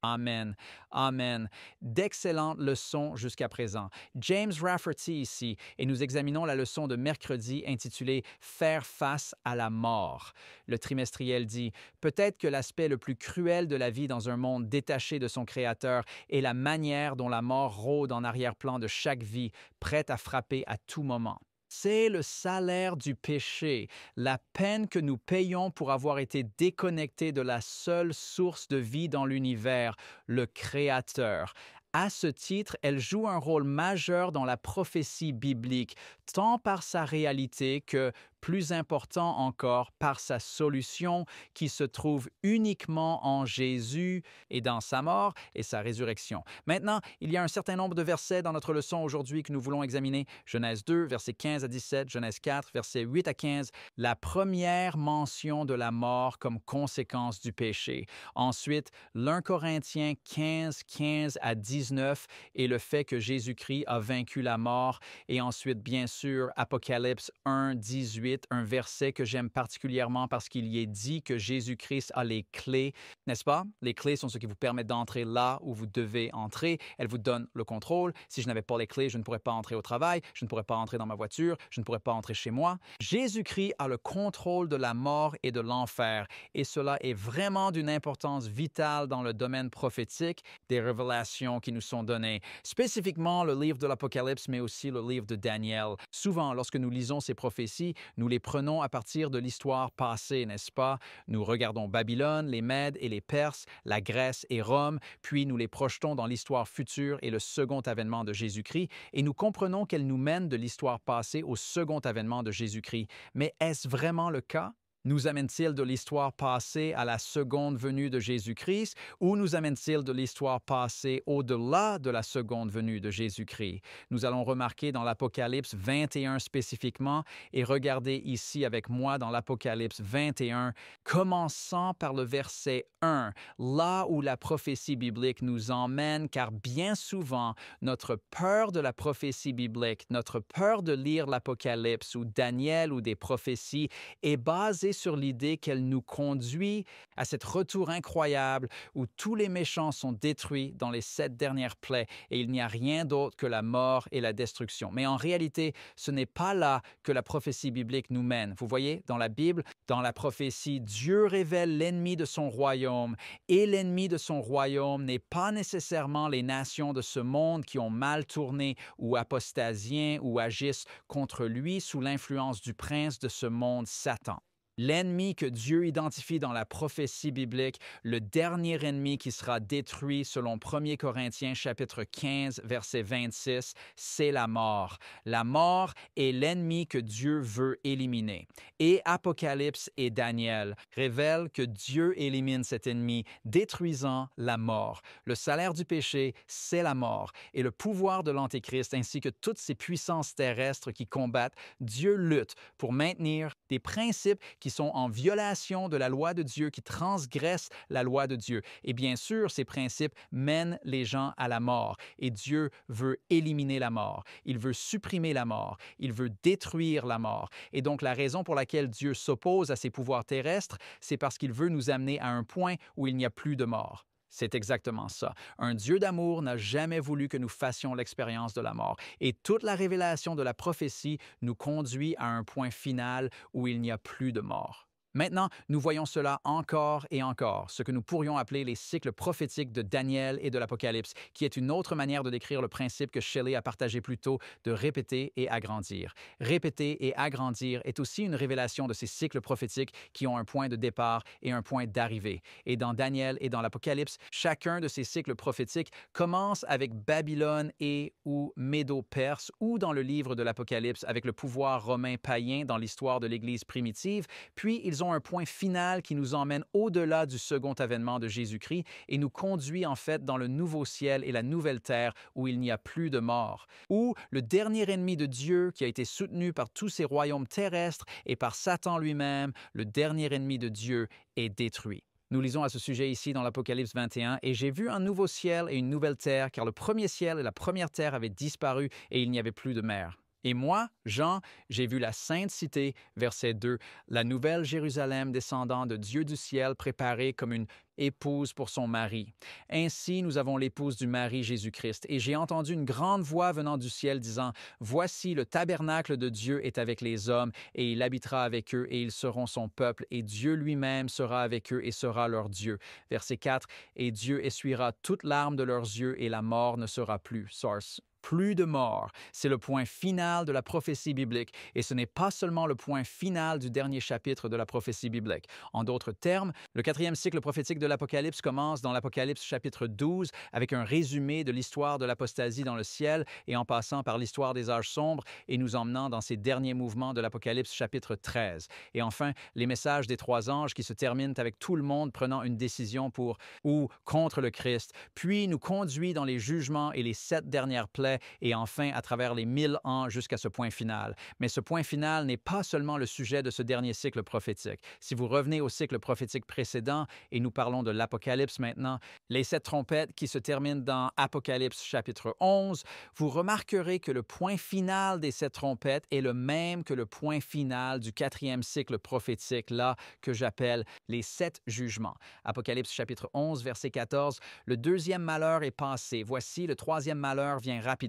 Amen. Amen. D'excellentes leçons jusqu'à présent. James Rafferty ici, et nous examinons la leçon de mercredi intitulée « Faire face à la mort ». Le trimestriel dit « Peut-être que l'aspect le plus cruel de la vie dans un monde détaché de son Créateur est la manière dont la mort rôde en arrière-plan de chaque vie, prête à frapper à tout moment. » C'est le salaire du péché, la peine que nous payons pour avoir été déconnectés de la seule source de vie dans l'univers, le Créateur. À ce titre, elle joue un rôle majeur dans la prophétie biblique, tant par sa réalité que, plus important encore, par sa solution qui se trouve uniquement en Jésus et dans sa mort et sa résurrection. Maintenant, il y a un certain nombre de versets dans notre leçon aujourd'hui que nous voulons examiner. Genèse 2, versets 15 à 17, Genèse 4, versets 8 à 15, la première mention de la mort comme conséquence du péché. Ensuite, l'un Corinthiens 15, 15 à 19 et le fait que Jésus-Christ a vaincu la mort. Et ensuite, bien sûr, Apocalypse 1, 18, un verset que j'aime particulièrement parce qu'il y est dit que Jésus-Christ a les clés, n'est-ce pas? Les clés sont ce qui vous permettent d'entrer là où vous devez entrer. Elles vous donnent le contrôle. Si je n'avais pas les clés, je ne pourrais pas entrer au travail, je ne pourrais pas entrer dans ma voiture, je ne pourrais pas entrer chez moi. Jésus-Christ a le contrôle de la mort et de l'enfer. Et cela est vraiment d'une importance vitale dans le domaine prophétique des révélations qui nous sont données. Spécifiquement le livre de l'Apocalypse, mais aussi le livre de Daniel. Souvent, lorsque nous lisons ces prophéties, nous les prenons à partir de l'histoire passée, n'est-ce pas? Nous regardons Babylone, les Mèdes et les Perses, la Grèce et Rome, puis nous les projetons dans l'histoire future et le second avènement de Jésus-Christ, et nous comprenons qu'elles nous mènent de l'histoire passée au second avènement de Jésus-Christ. Mais est-ce vraiment le cas? Nous amène-t-il de l'histoire passée à la seconde venue de Jésus-Christ ou nous amène-t-il de l'histoire passée au-delà de la seconde venue de Jésus-Christ? Nous allons remarquer dans l'Apocalypse 21 spécifiquement et regardez ici avec moi dans l'Apocalypse 21, commençant par le verset 1, là où la prophétie biblique nous emmène, car bien souvent, notre peur de la prophétie biblique, notre peur de lire l'Apocalypse ou Daniel ou des prophéties est basée sur l'idée qu'elle nous conduit à cet retour incroyable où tous les méchants sont détruits dans les 7 dernières plaies et il n'y a rien d'autre que la mort et la destruction. Mais en réalité, ce n'est pas là que la prophétie biblique nous mène. Vous voyez, dans la Bible, dans la prophétie, Dieu révèle l'ennemi de son royaume et l'ennemi de son royaume n'est pas nécessairement les nations de ce monde qui ont mal tourné ou apostasient ou agissent contre lui sous l'influence du prince de ce monde, Satan. L'ennemi que Dieu identifie dans la prophétie biblique, le dernier ennemi qui sera détruit selon 1 Corinthiens chapitre 15, verset 26, c'est la mort. La mort est l'ennemi que Dieu veut éliminer. Et Apocalypse et Daniel révèlent que Dieu élimine cet ennemi, détruisant la mort. Le salaire du péché, c'est la mort. Et le pouvoir de l'Antéchrist ainsi que toutes ces puissances terrestres qui combattent, Dieu lutte pour maintenir des principes qui sont en violation de la loi de Dieu, qui transgressent la loi de Dieu. Et bien sûr, ces principes mènent les gens à la mort. Et Dieu veut éliminer la mort. Il veut supprimer la mort. Il veut détruire la mort. Et donc, la raison pour laquelle Dieu s'oppose à ces pouvoirs terrestres, c'est parce qu'il veut nous amener à un point où il n'y a plus de mort. C'est exactement ça. Un Dieu d'amour n'a jamais voulu que nous fassions l'expérience de la mort. Et toute la révélation de la prophétie nous conduit à un point final où il n'y a plus de mort. Maintenant, nous voyons cela encore et encore, ce que nous pourrions appeler les cycles prophétiques de Daniel et de l'Apocalypse, qui est une autre manière de décrire le principe que Shelley a partagé plus tôt de répéter et agrandir. Répéter et agrandir est aussi une révélation de ces cycles prophétiques qui ont un point de départ et un point d'arrivée. Et dans Daniel et dans l'Apocalypse, chacun de ces cycles prophétiques commence avec Babylone et ou Médo-Perse ou dans le livre de l'Apocalypse avec le pouvoir romain païen dans l'histoire de l'Église primitive, puis ils ont lisons un point final qui nous emmène au-delà du second avènement de Jésus-Christ et nous conduit en fait dans le nouveau ciel et la nouvelle terre où il n'y a plus de mort, où le dernier ennemi de Dieu qui a été soutenu par tous ces royaumes terrestres et par Satan lui-même, le dernier ennemi de Dieu, est détruit. Nous lisons à ce sujet ici dans l'Apocalypse 21, « Et j'ai vu un nouveau ciel et une nouvelle terre, car le premier ciel et la première terre avaient disparu et il n'y avait plus de mer. Et moi, Jean, j'ai vu la sainte cité, verset 2, la nouvelle Jérusalem descendant de Dieu du ciel, préparée comme une épouse pour son mari. Ainsi, nous avons l'épouse du mari Jésus-Christ. Et j'ai entendu une grande voix venant du ciel disant, « Voici, le tabernacle de Dieu est avec les hommes, et il habitera avec eux, et ils seront son peuple, et Dieu lui-même sera avec eux et sera leur Dieu. » Verset 4, « Et Dieu essuiera toute larme de leurs yeux, et la mort ne sera plus. » Source. Plus de mort. C'est le point final de la prophétie biblique et ce n'est pas seulement le point final du dernier chapitre de la prophétie biblique. En d'autres termes, le 4e cycle prophétique de l'Apocalypse commence dans l'Apocalypse chapitre 12 avec un résumé de l'histoire de l'apostasie dans le ciel et en passant par l'histoire des âges sombres et nous emmenant dans ces derniers mouvements de l'Apocalypse chapitre 13. Et enfin, les messages des 3 anges qui se terminent avec tout le monde prenant une décision pour ou contre le Christ, puis nous conduit dans les jugements et les 7 dernières plaies et enfin à travers les 1000 ans jusqu'à ce point final. Mais ce point final n'est pas seulement le sujet de ce dernier cycle prophétique. Si vous revenez au cycle prophétique précédent, et nous parlons de l'Apocalypse maintenant, les 7 trompettes qui se terminent dans Apocalypse chapitre 11, vous remarquerez que le point final des 7 trompettes est le même que le point final du 4e cycle prophétique, là que j'appelle les 7 jugements. Apocalypse chapitre 11, verset 14, « Le 2e malheur est passé. Voici, le 3e malheur vient rapidement.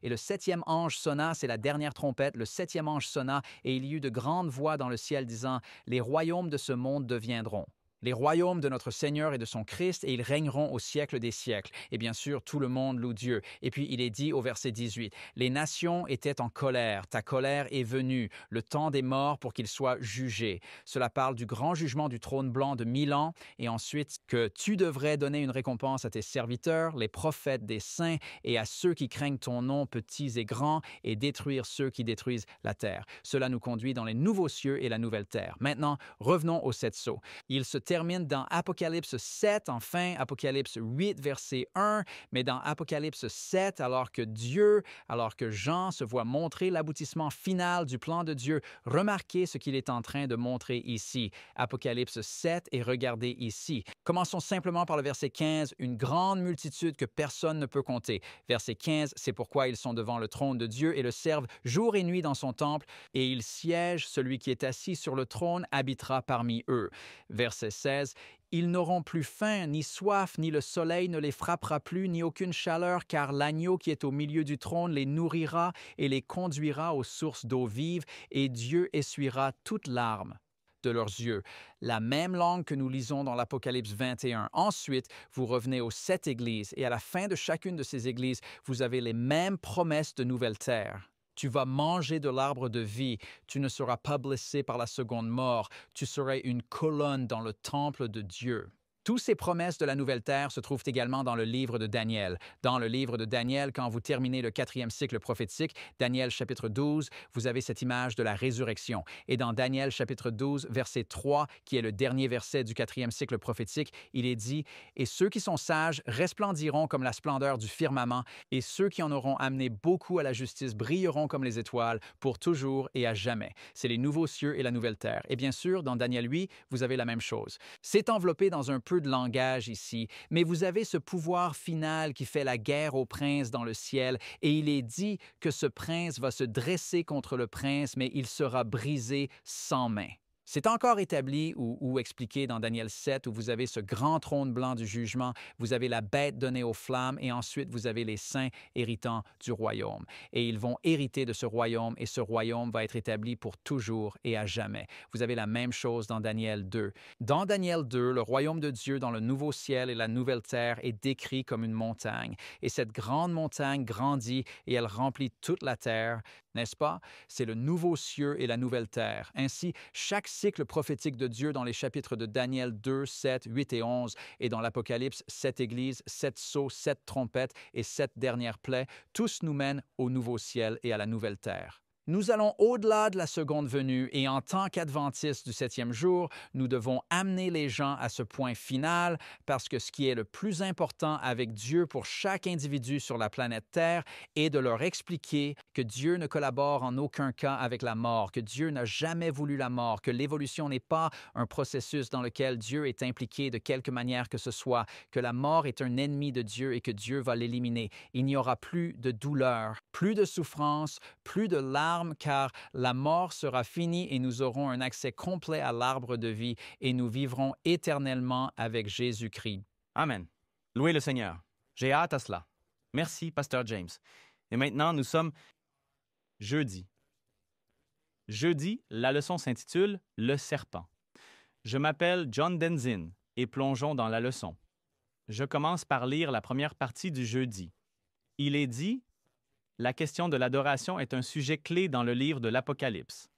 Et le 7e ange sonna, c'est la dernière trompette, le 7e ange sonna, et il y eut de grandes voix dans le ciel disant, « Les royaumes de ce monde deviendront les royaumes de notre Seigneur et de son Christ, et ils régneront au siècle des siècles. » Et bien sûr, tout le monde loue Dieu. Et puis, il est dit au verset 18, « Les nations étaient en colère. Ta colère est venue, le temps des morts pour qu'ils soient jugés. » Cela parle du grand jugement du trône blanc de 1000 ans, et ensuite que tu devrais donner une récompense à tes serviteurs, les prophètes des saints, et à ceux qui craignent ton nom, petits et grands, et détruire ceux qui détruisent la terre. Cela nous conduit dans les nouveaux cieux et la nouvelle terre. Maintenant, revenons aux 7 sceaux. Il se termine dans Apocalypse 7, enfin Apocalypse 8, verset 1, mais dans Apocalypse 7, alors que Jean se voit montrer l'aboutissement final du plan de Dieu, remarquez ce qu'il est en train de montrer ici. Apocalypse 7 et regardez ici. Commençons simplement par le verset 15, « Une grande multitude que personne ne peut compter. » Verset 15, « C'est pourquoi ils sont devant le trône de Dieu et le servent jour et nuit dans son temple, et il siège, celui qui est assis sur le trône habitera parmi eux. » Verset 16, « Ils n'auront plus faim, ni soif, ni le soleil ne les frappera plus, ni aucune chaleur, car l'agneau qui est au milieu du trône les nourrira et les conduira aux sources d'eau vive, et Dieu essuiera toute larme de leurs yeux. » La même langue que nous lisons dans l'Apocalypse 21. Ensuite, vous revenez aux 7 églises, et à la fin de chacune de ces églises, vous avez les mêmes promesses de nouvelle terre. Tu vas manger de l'arbre de vie, tu ne seras pas blessé par la seconde mort, tu serais une colonne dans le temple de Dieu. Toutes ces promesses de la nouvelle terre se trouvent également dans le livre de Daniel. Dans le livre de Daniel, quand vous terminez le 4e cycle prophétique, Daniel chapitre 12, vous avez cette image de la résurrection. Et dans Daniel chapitre 12, verset 3, qui est le dernier verset du 4e cycle prophétique, il est dit « Et ceux qui sont sages resplendiront comme la splendeur du firmament, et ceux qui en auront amené beaucoup à la justice brilleront comme les étoiles pour toujours et à jamais. » C'est les nouveaux cieux et la nouvelle terre. Et bien sûr, dans Daniel 8, vous avez la même chose. C'est enveloppé dans un peu de langage ici, mais vous avez ce pouvoir final qui fait la guerre au prince dans le ciel, et il est dit que ce prince va se dresser contre le prince, mais il sera brisé sans main. C'est encore établi ou expliqué dans Daniel 7, où vous avez ce grand trône blanc du jugement, vous avez la bête donnée aux flammes, et ensuite vous avez les saints héritant du royaume. Et ils vont hériter de ce royaume, et ce royaume va être établi pour toujours et à jamais. Vous avez la même chose dans Daniel 2. Dans Daniel 2, le royaume de Dieu dans le nouveau ciel et la nouvelle terre est décrit comme une montagne. Et cette grande montagne grandit et elle remplit toute la terre. N'est-ce pas? C'est le nouveau cieux et la nouvelle terre. Ainsi, chaque cycle prophétique de Dieu dans les chapitres de Daniel 2, 7, 8 et 11 et dans l'Apocalypse, 7 églises, 7 sceaux, 7 trompettes et 7 dernières plaies, tous nous mènent au nouveau ciel et à la nouvelle terre. Nous allons au-delà de la seconde venue et en tant qu'adventistes du 7e jour, nous devons amener les gens à ce point final parce que ce qui est le plus important avec Dieu pour chaque individu sur la planète Terre est de leur expliquer que Dieu ne collabore en aucun cas avec la mort, que Dieu n'a jamais voulu la mort, que l'évolution n'est pas un processus dans lequel Dieu est impliqué de quelque manière que ce soit, que la mort est un ennemi de Dieu et que Dieu va l'éliminer. Il n'y aura plus de douleur, plus de souffrance, plus de larmes, car la mort sera finie et nous aurons un accès complet à l'arbre de vie et nous vivrons éternellement avec Jésus-Christ. Amen. Louez le Seigneur. J'ai hâte à cela. Merci, Pasteur James. Et maintenant, nous sommes jeudi. Jeudi, la leçon s'intitule « Le serpent ». Je m'appelle John Denzin et plongeons dans la leçon. Je commence par lire la première partie du jeudi. Il est dit: la question de l'adoration est un sujet clé dans le livre de l'Apocalypse.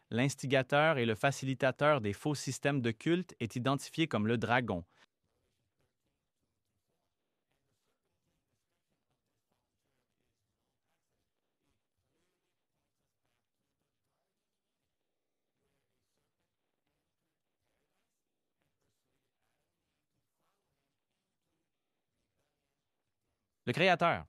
L'instigateur et le facilitateur des faux systèmes de culte est identifié comme le dragon. Le Créateur.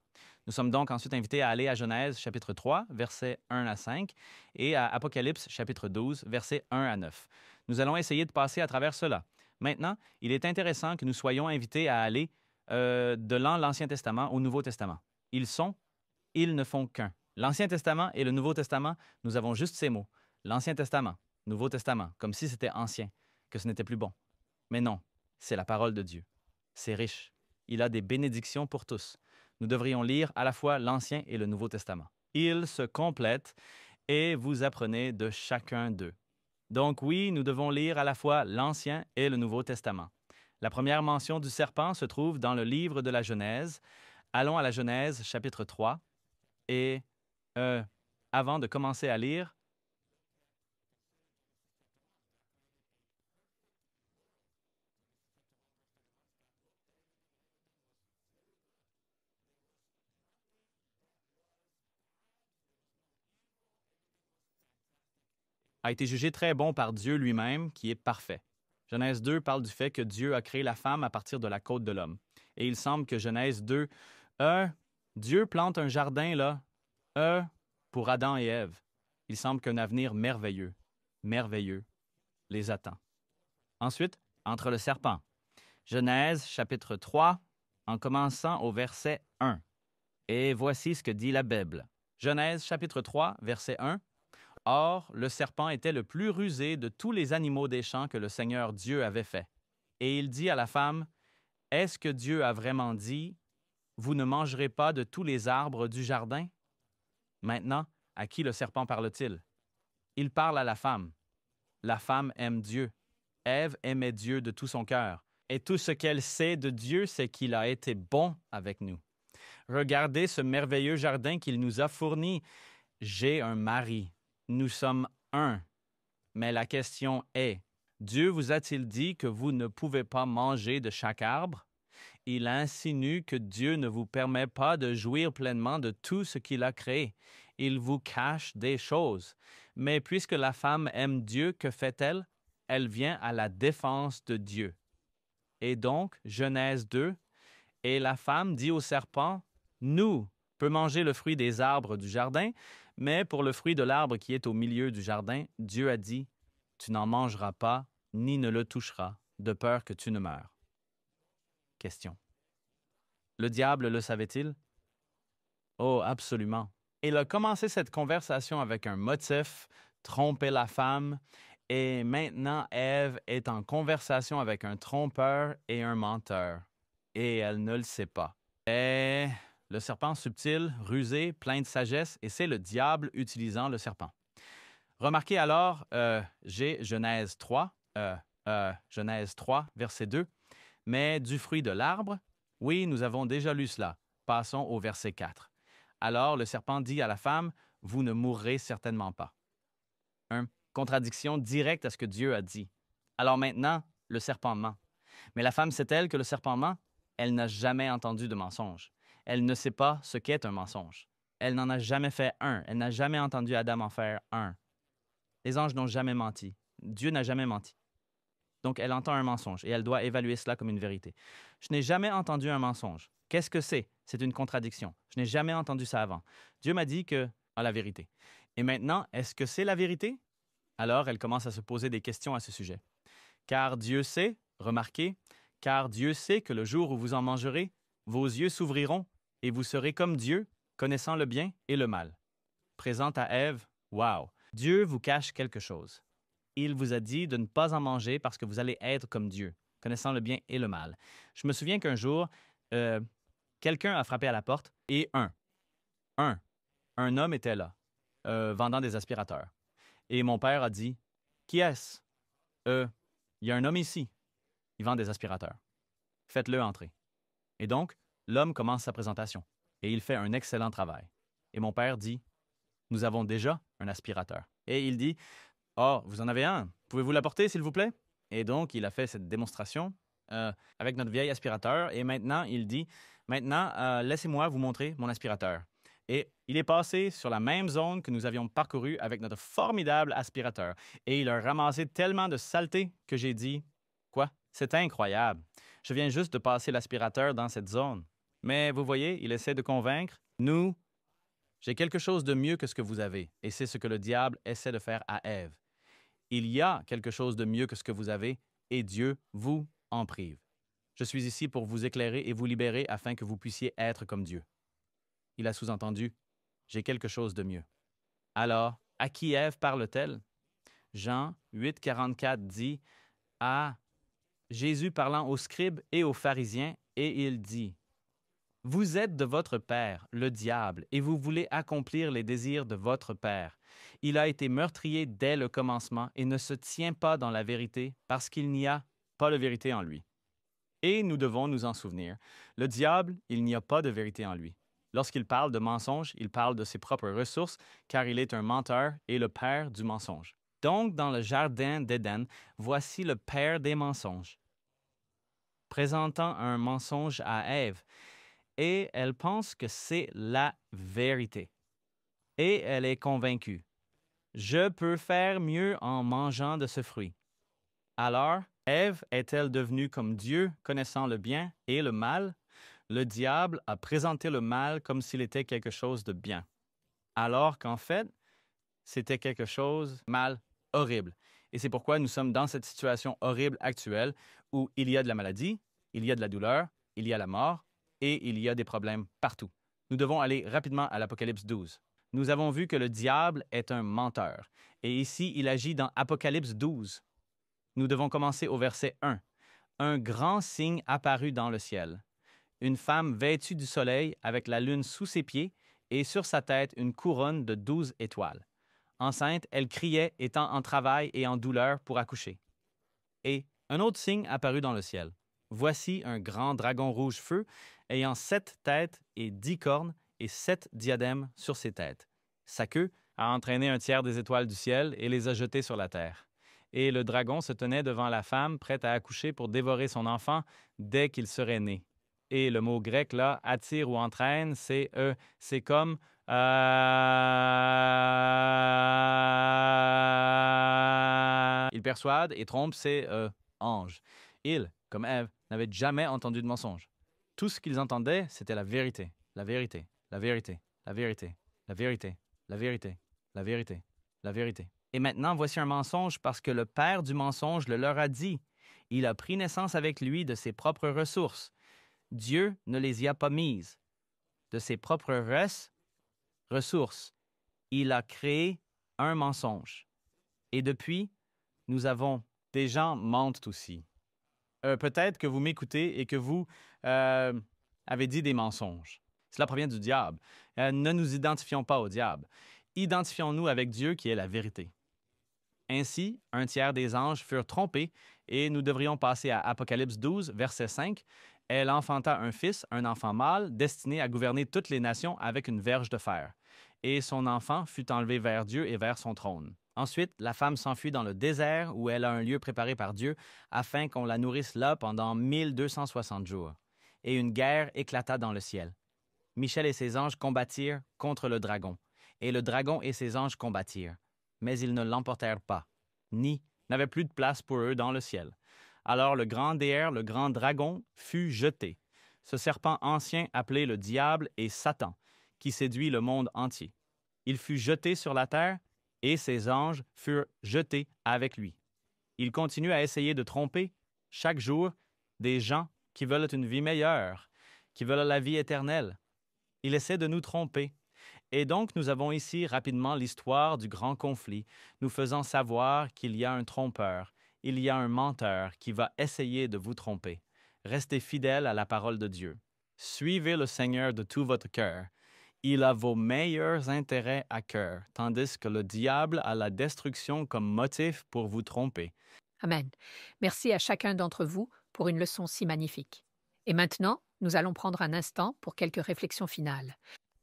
Nous sommes donc ensuite invités à aller à Genèse chapitre 3, versets 1 à 5, et à Apocalypse chapitre 12, versets 1 à 9. Nous allons essayer de passer à travers cela. Maintenant, il est intéressant que nous soyons invités à aller de l'Ancien Testament au Nouveau Testament. Ils ne font qu'un. L'Ancien Testament et le Nouveau Testament, nous avons juste ces mots. L'Ancien Testament, Nouveau Testament, comme si c'était ancien, que ce n'était plus bon. Mais non, c'est la parole de Dieu. C'est riche. Il a des bénédictions pour tous. Nous devrions lire à la fois l'Ancien et le Nouveau Testament. Ils se complètent et vous apprenez de chacun d'eux. Donc oui, nous devons lire à la fois l'Ancien et le Nouveau Testament. La première mention du serpent se trouve dans le livre de la Genèse. Allons à la Genèse, chapitre 3. Et avant de commencer à lire, a été jugé très bon par Dieu lui-même, qui est parfait. Genèse 2 parle du fait que Dieu a créé la femme à partir de la côte de l'homme. Et il semble que Genèse 2, Dieu plante un jardin là, pour Adam et Ève. Il semble qu'un avenir merveilleux, les attend. Ensuite, entre le serpent. Genèse chapitre 3, en commençant au verset 1. Et voici ce que dit la Bible. Genèse chapitre 3, verset 1. Or, le serpent était le plus rusé de tous les animaux des champs que le Seigneur Dieu avait fait. Et il dit à la femme, « Est-ce que Dieu a vraiment dit, « Vous ne mangerez pas de tous les arbres du jardin » Maintenant, à qui le serpent parle-t-il? Il parle à la femme. La femme aime Dieu. Ève aimait Dieu de tout son cœur. Et tout ce qu'elle sait de Dieu, c'est qu'il a été bon avec nous. Regardez ce merveilleux jardin qu'il nous a fourni. J'ai un mari. Nous sommes un. Mais la question est, Dieu vous a-t-il dit que vous ne pouvez pas manger de chaque arbre? Il insinue que Dieu ne vous permet pas de jouir pleinement de tout ce qu'il a créé. Il vous cache des choses. Mais puisque la femme aime Dieu, que fait-elle? Elle vient à la défense de Dieu. Et donc, Genèse 2, et la femme dit au serpent, « Nous, peut manger le fruit des arbres du jardin, mais pour le fruit de l'arbre qui est au milieu du jardin, Dieu a dit, « Tu n'en mangeras pas, ni ne le toucheras, de peur que tu ne meures. » Question. Le diable le savait-il? Oh, absolument. Il a commencé cette conversation avec un motif, tromper la femme, et maintenant Ève est en conversation avec un trompeur et un menteur. Et elle ne le sait pas. Et le serpent subtil, rusé, plein de sagesse, et c'est le diable utilisant le serpent. Remarquez alors, j'ai Genèse 3, verset 2. Mais du fruit de l'arbre, oui, nous avons déjà lu cela. Passons au verset 4. Alors le serpent dit à la femme, « Vous ne mourrez certainement pas. » Contradiction directe à ce que Dieu a dit. Alors maintenant, le serpent ment. Mais la femme sait-elle que le serpent ment? Elle n'a jamais entendu de mensonge. Elle ne sait pas ce qu'est un mensonge. Elle n'en a jamais fait un. Elle n'a jamais entendu Adam en faire un. Les anges n'ont jamais menti. Dieu n'a jamais menti. Donc, elle entend un mensonge et elle doit évaluer cela comme une vérité. Je n'ai jamais entendu un mensonge. Qu'est-ce que c'est? C'est une contradiction. Je n'ai jamais entendu ça avant. Dieu m'a dit que la vérité. Et maintenant, est-ce que c'est la vérité? Alors, elle commence à se poser des questions à ce sujet. Car Dieu sait, remarquez, car Dieu sait que le jour où vous en mangerez, vos yeux s'ouvriront et vous serez comme Dieu, connaissant le bien et le mal. Présente à Ève, wow, Dieu vous cache quelque chose. Il vous a dit de ne pas en manger parce que vous allez être comme Dieu, connaissant le bien et le mal. Je me souviens qu'un jour, quelqu'un a frappé à la porte et un homme était là, vendant des aspirateurs. Et mon père a dit, « Qui est-ce? Il y a un homme ici. Il vend des aspirateurs. Faites-le entrer. » Et donc, l'homme commence sa présentation et il fait un excellent travail. Et mon père dit, « Nous avons déjà un aspirateur. » Et il dit, « Oh, vous en avez un. Pouvez-vous l'apporter, s'il vous plaît? » Et donc, il a fait cette démonstration avec notre vieil aspirateur. Et maintenant, il dit, « Maintenant, laissez-moi vous montrer mon aspirateur. » Et il est passé sur la même zone que nous avions parcourue avec notre formidable aspirateur. Et il a ramassé tellement de saleté que j'ai dit, « Quoi? C'est incroyable. Je viens juste de passer l'aspirateur dans cette zone. » Mais vous voyez, il essaie de convaincre. Nous, j'ai quelque chose de mieux que ce que vous avez. Et c'est ce que le diable essaie de faire à Ève. Il y a quelque chose de mieux que ce que vous avez et Dieu vous en prive. Je suis ici pour vous éclairer et vous libérer afin que vous puissiez être comme Dieu. Il a sous-entendu, j'ai quelque chose de mieux. Alors, à qui Ève parle-t-elle? Jean 8, 44 dit, à Jésus parlant aux scribes et aux pharisiens, et il dit, vous êtes de votre père, le diable, et vous voulez accomplir les désirs de votre père. Il a été meurtrier dès le commencement et ne se tient pas dans la vérité parce qu'il n'y a pas de vérité en lui. Et nous devons nous en souvenir. Le diable, il n'y a pas de vérité en lui. Lorsqu'il parle de mensonge, il parle de ses propres ressources, car il est un menteur et le père du mensonge. Donc, dans le jardin d'Éden, voici le père des mensonges, présentant un mensonge à Ève, et elle pense que c'est la vérité. Et elle est convaincue. Je peux faire mieux en mangeant de ce fruit. Alors, Ève est-elle devenue comme Dieu, connaissant le bien et le mal? Le diable a présenté le mal comme s'il était quelque chose de bien, alors qu'en fait, c'était quelque chose de mal, horrible. Et c'est pourquoi nous sommes dans cette situation horrible actuelle où il y a de la maladie, il y a de la douleur, il y a la mort et il y a des problèmes partout. Nous devons aller rapidement à l'Apocalypse 12. Nous avons vu que le diable est un menteur. Et ici, il agit dans Apocalypse 12. Nous devons commencer au verset 1. Un grand signe apparut dans le ciel. Une femme vêtue du soleil avec la lune sous ses pieds et sur sa tête une couronne de 12 étoiles. Enceinte, elle criait, étant en travail et en douleur pour accoucher. Et un autre signe apparut dans le ciel. Voici un grand dragon rouge feu, ayant 7 têtes et 10 cornes et 7 diadèmes sur ses têtes. Sa queue a entraîné un tiers des étoiles du ciel et les a jetées sur la terre. Et le dragon se tenait devant la femme, prête à accoucher pour dévorer son enfant dès qu'il serait né. Et le mot grec, là, attire ou entraîne, c'est comme il persuade et trompe, c'est ange. Il, comme Ève, n'avait jamais entendu de mensonge. Tout ce qu'ils entendaient, c'était la vérité, la vérité, la vérité, la vérité, la vérité, la vérité, la vérité, la vérité. Et maintenant, voici un mensonge parce que le père du mensonge le leur a dit. Il a pris naissance avec lui de ses propres ressources. Dieu ne les y a pas mises. De ses propres ressources, il a créé un mensonge. Et depuis, nous avons... Des gens mentent aussi. Peut-être que vous m'écoutez et que vous avez dit des mensonges. Cela provient du diable. Ne nous identifions pas au diable. Identifions-nous avec Dieu qui est la vérité. Ainsi, un tiers des anges furent trompés et nous devrions passer à Apocalypse 12, verset 5. Elle enfanta un fils, un enfant mâle, destiné à gouverner toutes les nations avec une verge de fer. Et son enfant fut enlevé vers Dieu et vers son trône. Ensuite, la femme s'enfuit dans le désert où elle a un lieu préparé par Dieu afin qu'on la nourrisse là pendant 1260 jours. Et une guerre éclata dans le ciel. Michel et ses anges combattirent contre le dragon, et le dragon et ses anges combattirent. Mais ils ne l'emportèrent pas, ni n'avaient plus de place pour eux dans le ciel. Alors le grand déer, le grand dragon, fut jeté, ce serpent ancien appelé le diable et Satan, qui séduit le monde entier. Il fut jeté sur la terre, et ses anges furent jetés avec lui. Il continue à essayer de tromper, chaque jour, des gens qui veulent une vie meilleure, qui veulent la vie éternelle. Il essaie de nous tromper. Et donc, nous avons ici rapidement l'histoire du grand conflit, nous faisant savoir qu'il y a un trompeur, il y a un menteur qui va essayer de vous tromper. Restez fidèles à la parole de Dieu. Suivez le Seigneur de tout votre cœur. Il a vos meilleurs intérêts à cœur, tandis que le diable a la destruction comme motif pour vous tromper. Amen. Merci à chacun d'entre vous pour une leçon si magnifique. Et maintenant, nous allons prendre un instant pour quelques réflexions finales.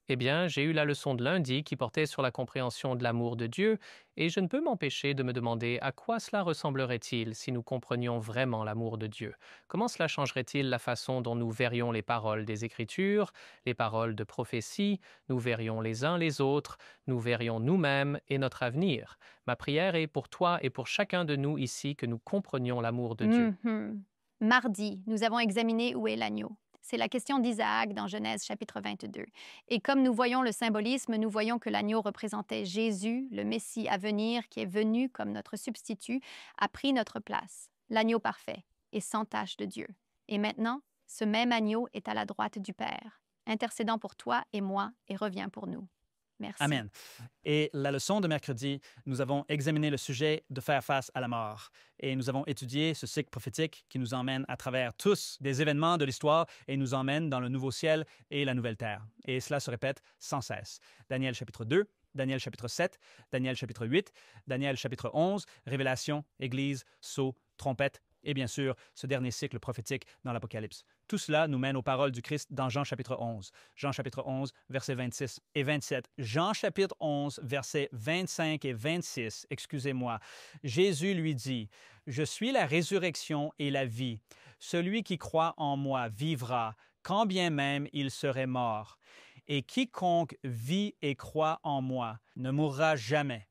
Eh bien, j'ai eu la leçon de lundi qui portait sur la compréhension de l'amour de Dieu, et je ne peux m'empêcher de me demander à quoi cela ressemblerait-il si nous comprenions vraiment l'amour de Dieu. Comment cela changerait-il la façon dont nous verrions les paroles des Écritures, les paroles de prophétie, nous verrions les uns les autres, nous verrions nous-mêmes et notre avenir. Ma prière est pour toi et pour chacun de nous ici que nous comprenions l'amour de Dieu. Mardi, nous avons examiné où est l'agneau. C'est la question d'Isaac dans Genèse chapitre 22. Et comme nous voyons le symbolisme, nous voyons que l'agneau représentait Jésus, le Messie à venir, qui est venu comme notre substitut, a pris notre place, l'agneau parfait et sans tache de Dieu. Et maintenant, ce même agneau est à la droite du Père, intercédant pour toi et moi et revient pour nous. Merci. Amen. Et la leçon de mercredi, nous avons examiné le sujet de faire face à la mort. Et nous avons étudié ce cycle prophétique qui nous emmène à travers tous des événements de l'histoire et nous emmène dans le nouveau ciel et la nouvelle terre. Et cela se répète sans cesse. Daniel chapitre 2, Daniel chapitre 7, Daniel chapitre 8, Daniel chapitre 11, Révélation, Église, sceau, trompette et bien sûr ce dernier cycle prophétique dans l'Apocalypse. Tout cela nous mène aux paroles du Christ dans Jean chapitre 11. Jean chapitre 11, versets 26 et 27. Jean chapitre 11, versets 25 et 26. Excusez-moi. Jésus lui dit, « Je suis la résurrection et la vie. Celui qui croit en moi vivra, quand bien même il serait mort. Et quiconque vit et croit en moi ne mourra jamais. »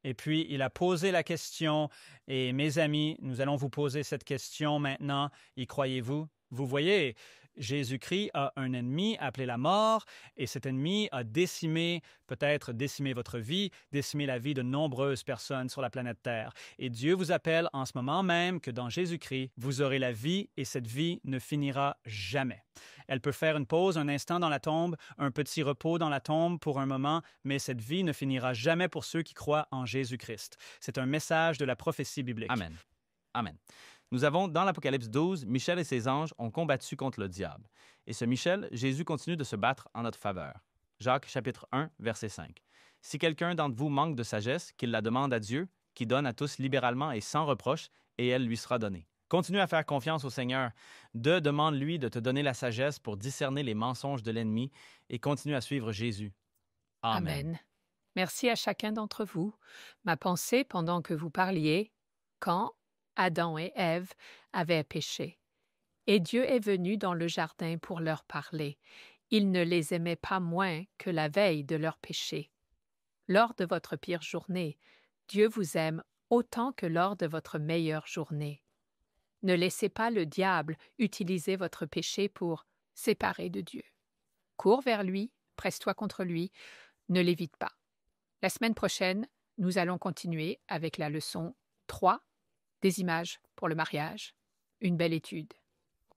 Et puis, il a posé la question, et mes amis, nous allons vous poser cette question maintenant. Y croyez-vous? Vous voyez, Jésus-Christ a un ennemi appelé la mort, et cet ennemi a peut-être décimé votre vie, décimé la vie de nombreuses personnes sur la planète Terre. Et Dieu vous appelle en ce moment même que dans Jésus-Christ, vous aurez la vie, et cette vie ne finira jamais. Elle peut faire une pause, un instant dans la tombe, un petit repos dans la tombe pour un moment, mais cette vie ne finira jamais pour ceux qui croient en Jésus-Christ. C'est un message de la prophétie biblique. Amen. Amen. Nous avons, dans l'Apocalypse 12, Michel et ses anges ont combattu contre le diable. Et ce Michel, Jésus continue de se battre en notre faveur. Jacques chapitre 1, verset 5. « Si quelqu'un d'entre vous manque de sagesse, qu'il la demande à Dieu, qui donne à tous libéralement et sans reproche, et elle lui sera donnée. » Continue à faire confiance au Seigneur. Demande-lui de te donner la sagesse pour discerner les mensonges de l'ennemi et continue à suivre Jésus. Amen. Merci à chacun d'entre vous. Ma pensée pendant que vous parliez, quand Adam et Ève avaient péché. Et Dieu est venu dans le jardin pour leur parler. Il ne les aimait pas moins que la veille de leur péché. Lors de votre pire journée, Dieu vous aime autant que lors de votre meilleure journée. Ne laissez pas le diable utiliser votre péché pour séparer de Dieu. Cours vers lui, presse-toi contre lui, ne l'évite pas. La semaine prochaine, nous allons continuer avec la leçon 3, des images pour le mariage, une belle étude.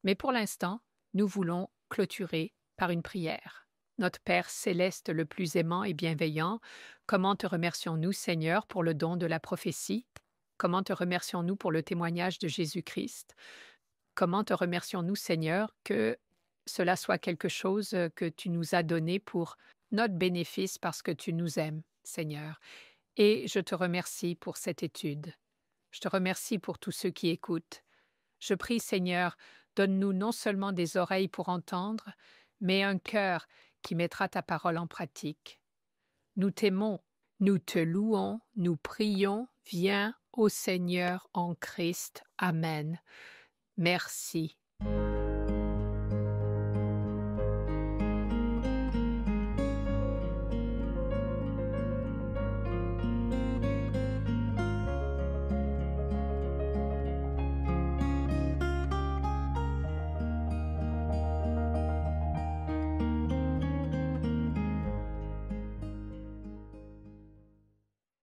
Mais pour l'instant, nous voulons clôturer par une prière. Notre Père céleste le plus aimant et bienveillant, comment te remercions-nous, Seigneur, pour le don de la prophétie? Comment te remercions-nous pour le témoignage de Jésus-Christ? Comment te remercions-nous, Seigneur, que cela soit quelque chose que tu nous as donné pour notre bénéfice parce que tu nous aimes, Seigneur. Et je te remercie pour cette étude. Je te remercie pour tous ceux qui écoutent. Je prie, Seigneur, donne-nous non seulement des oreilles pour entendre, mais un cœur qui mettra ta parole en pratique. Nous t'aimons, nous te louons, nous prions, viens, ô Seigneur en Christ. Amen. Merci.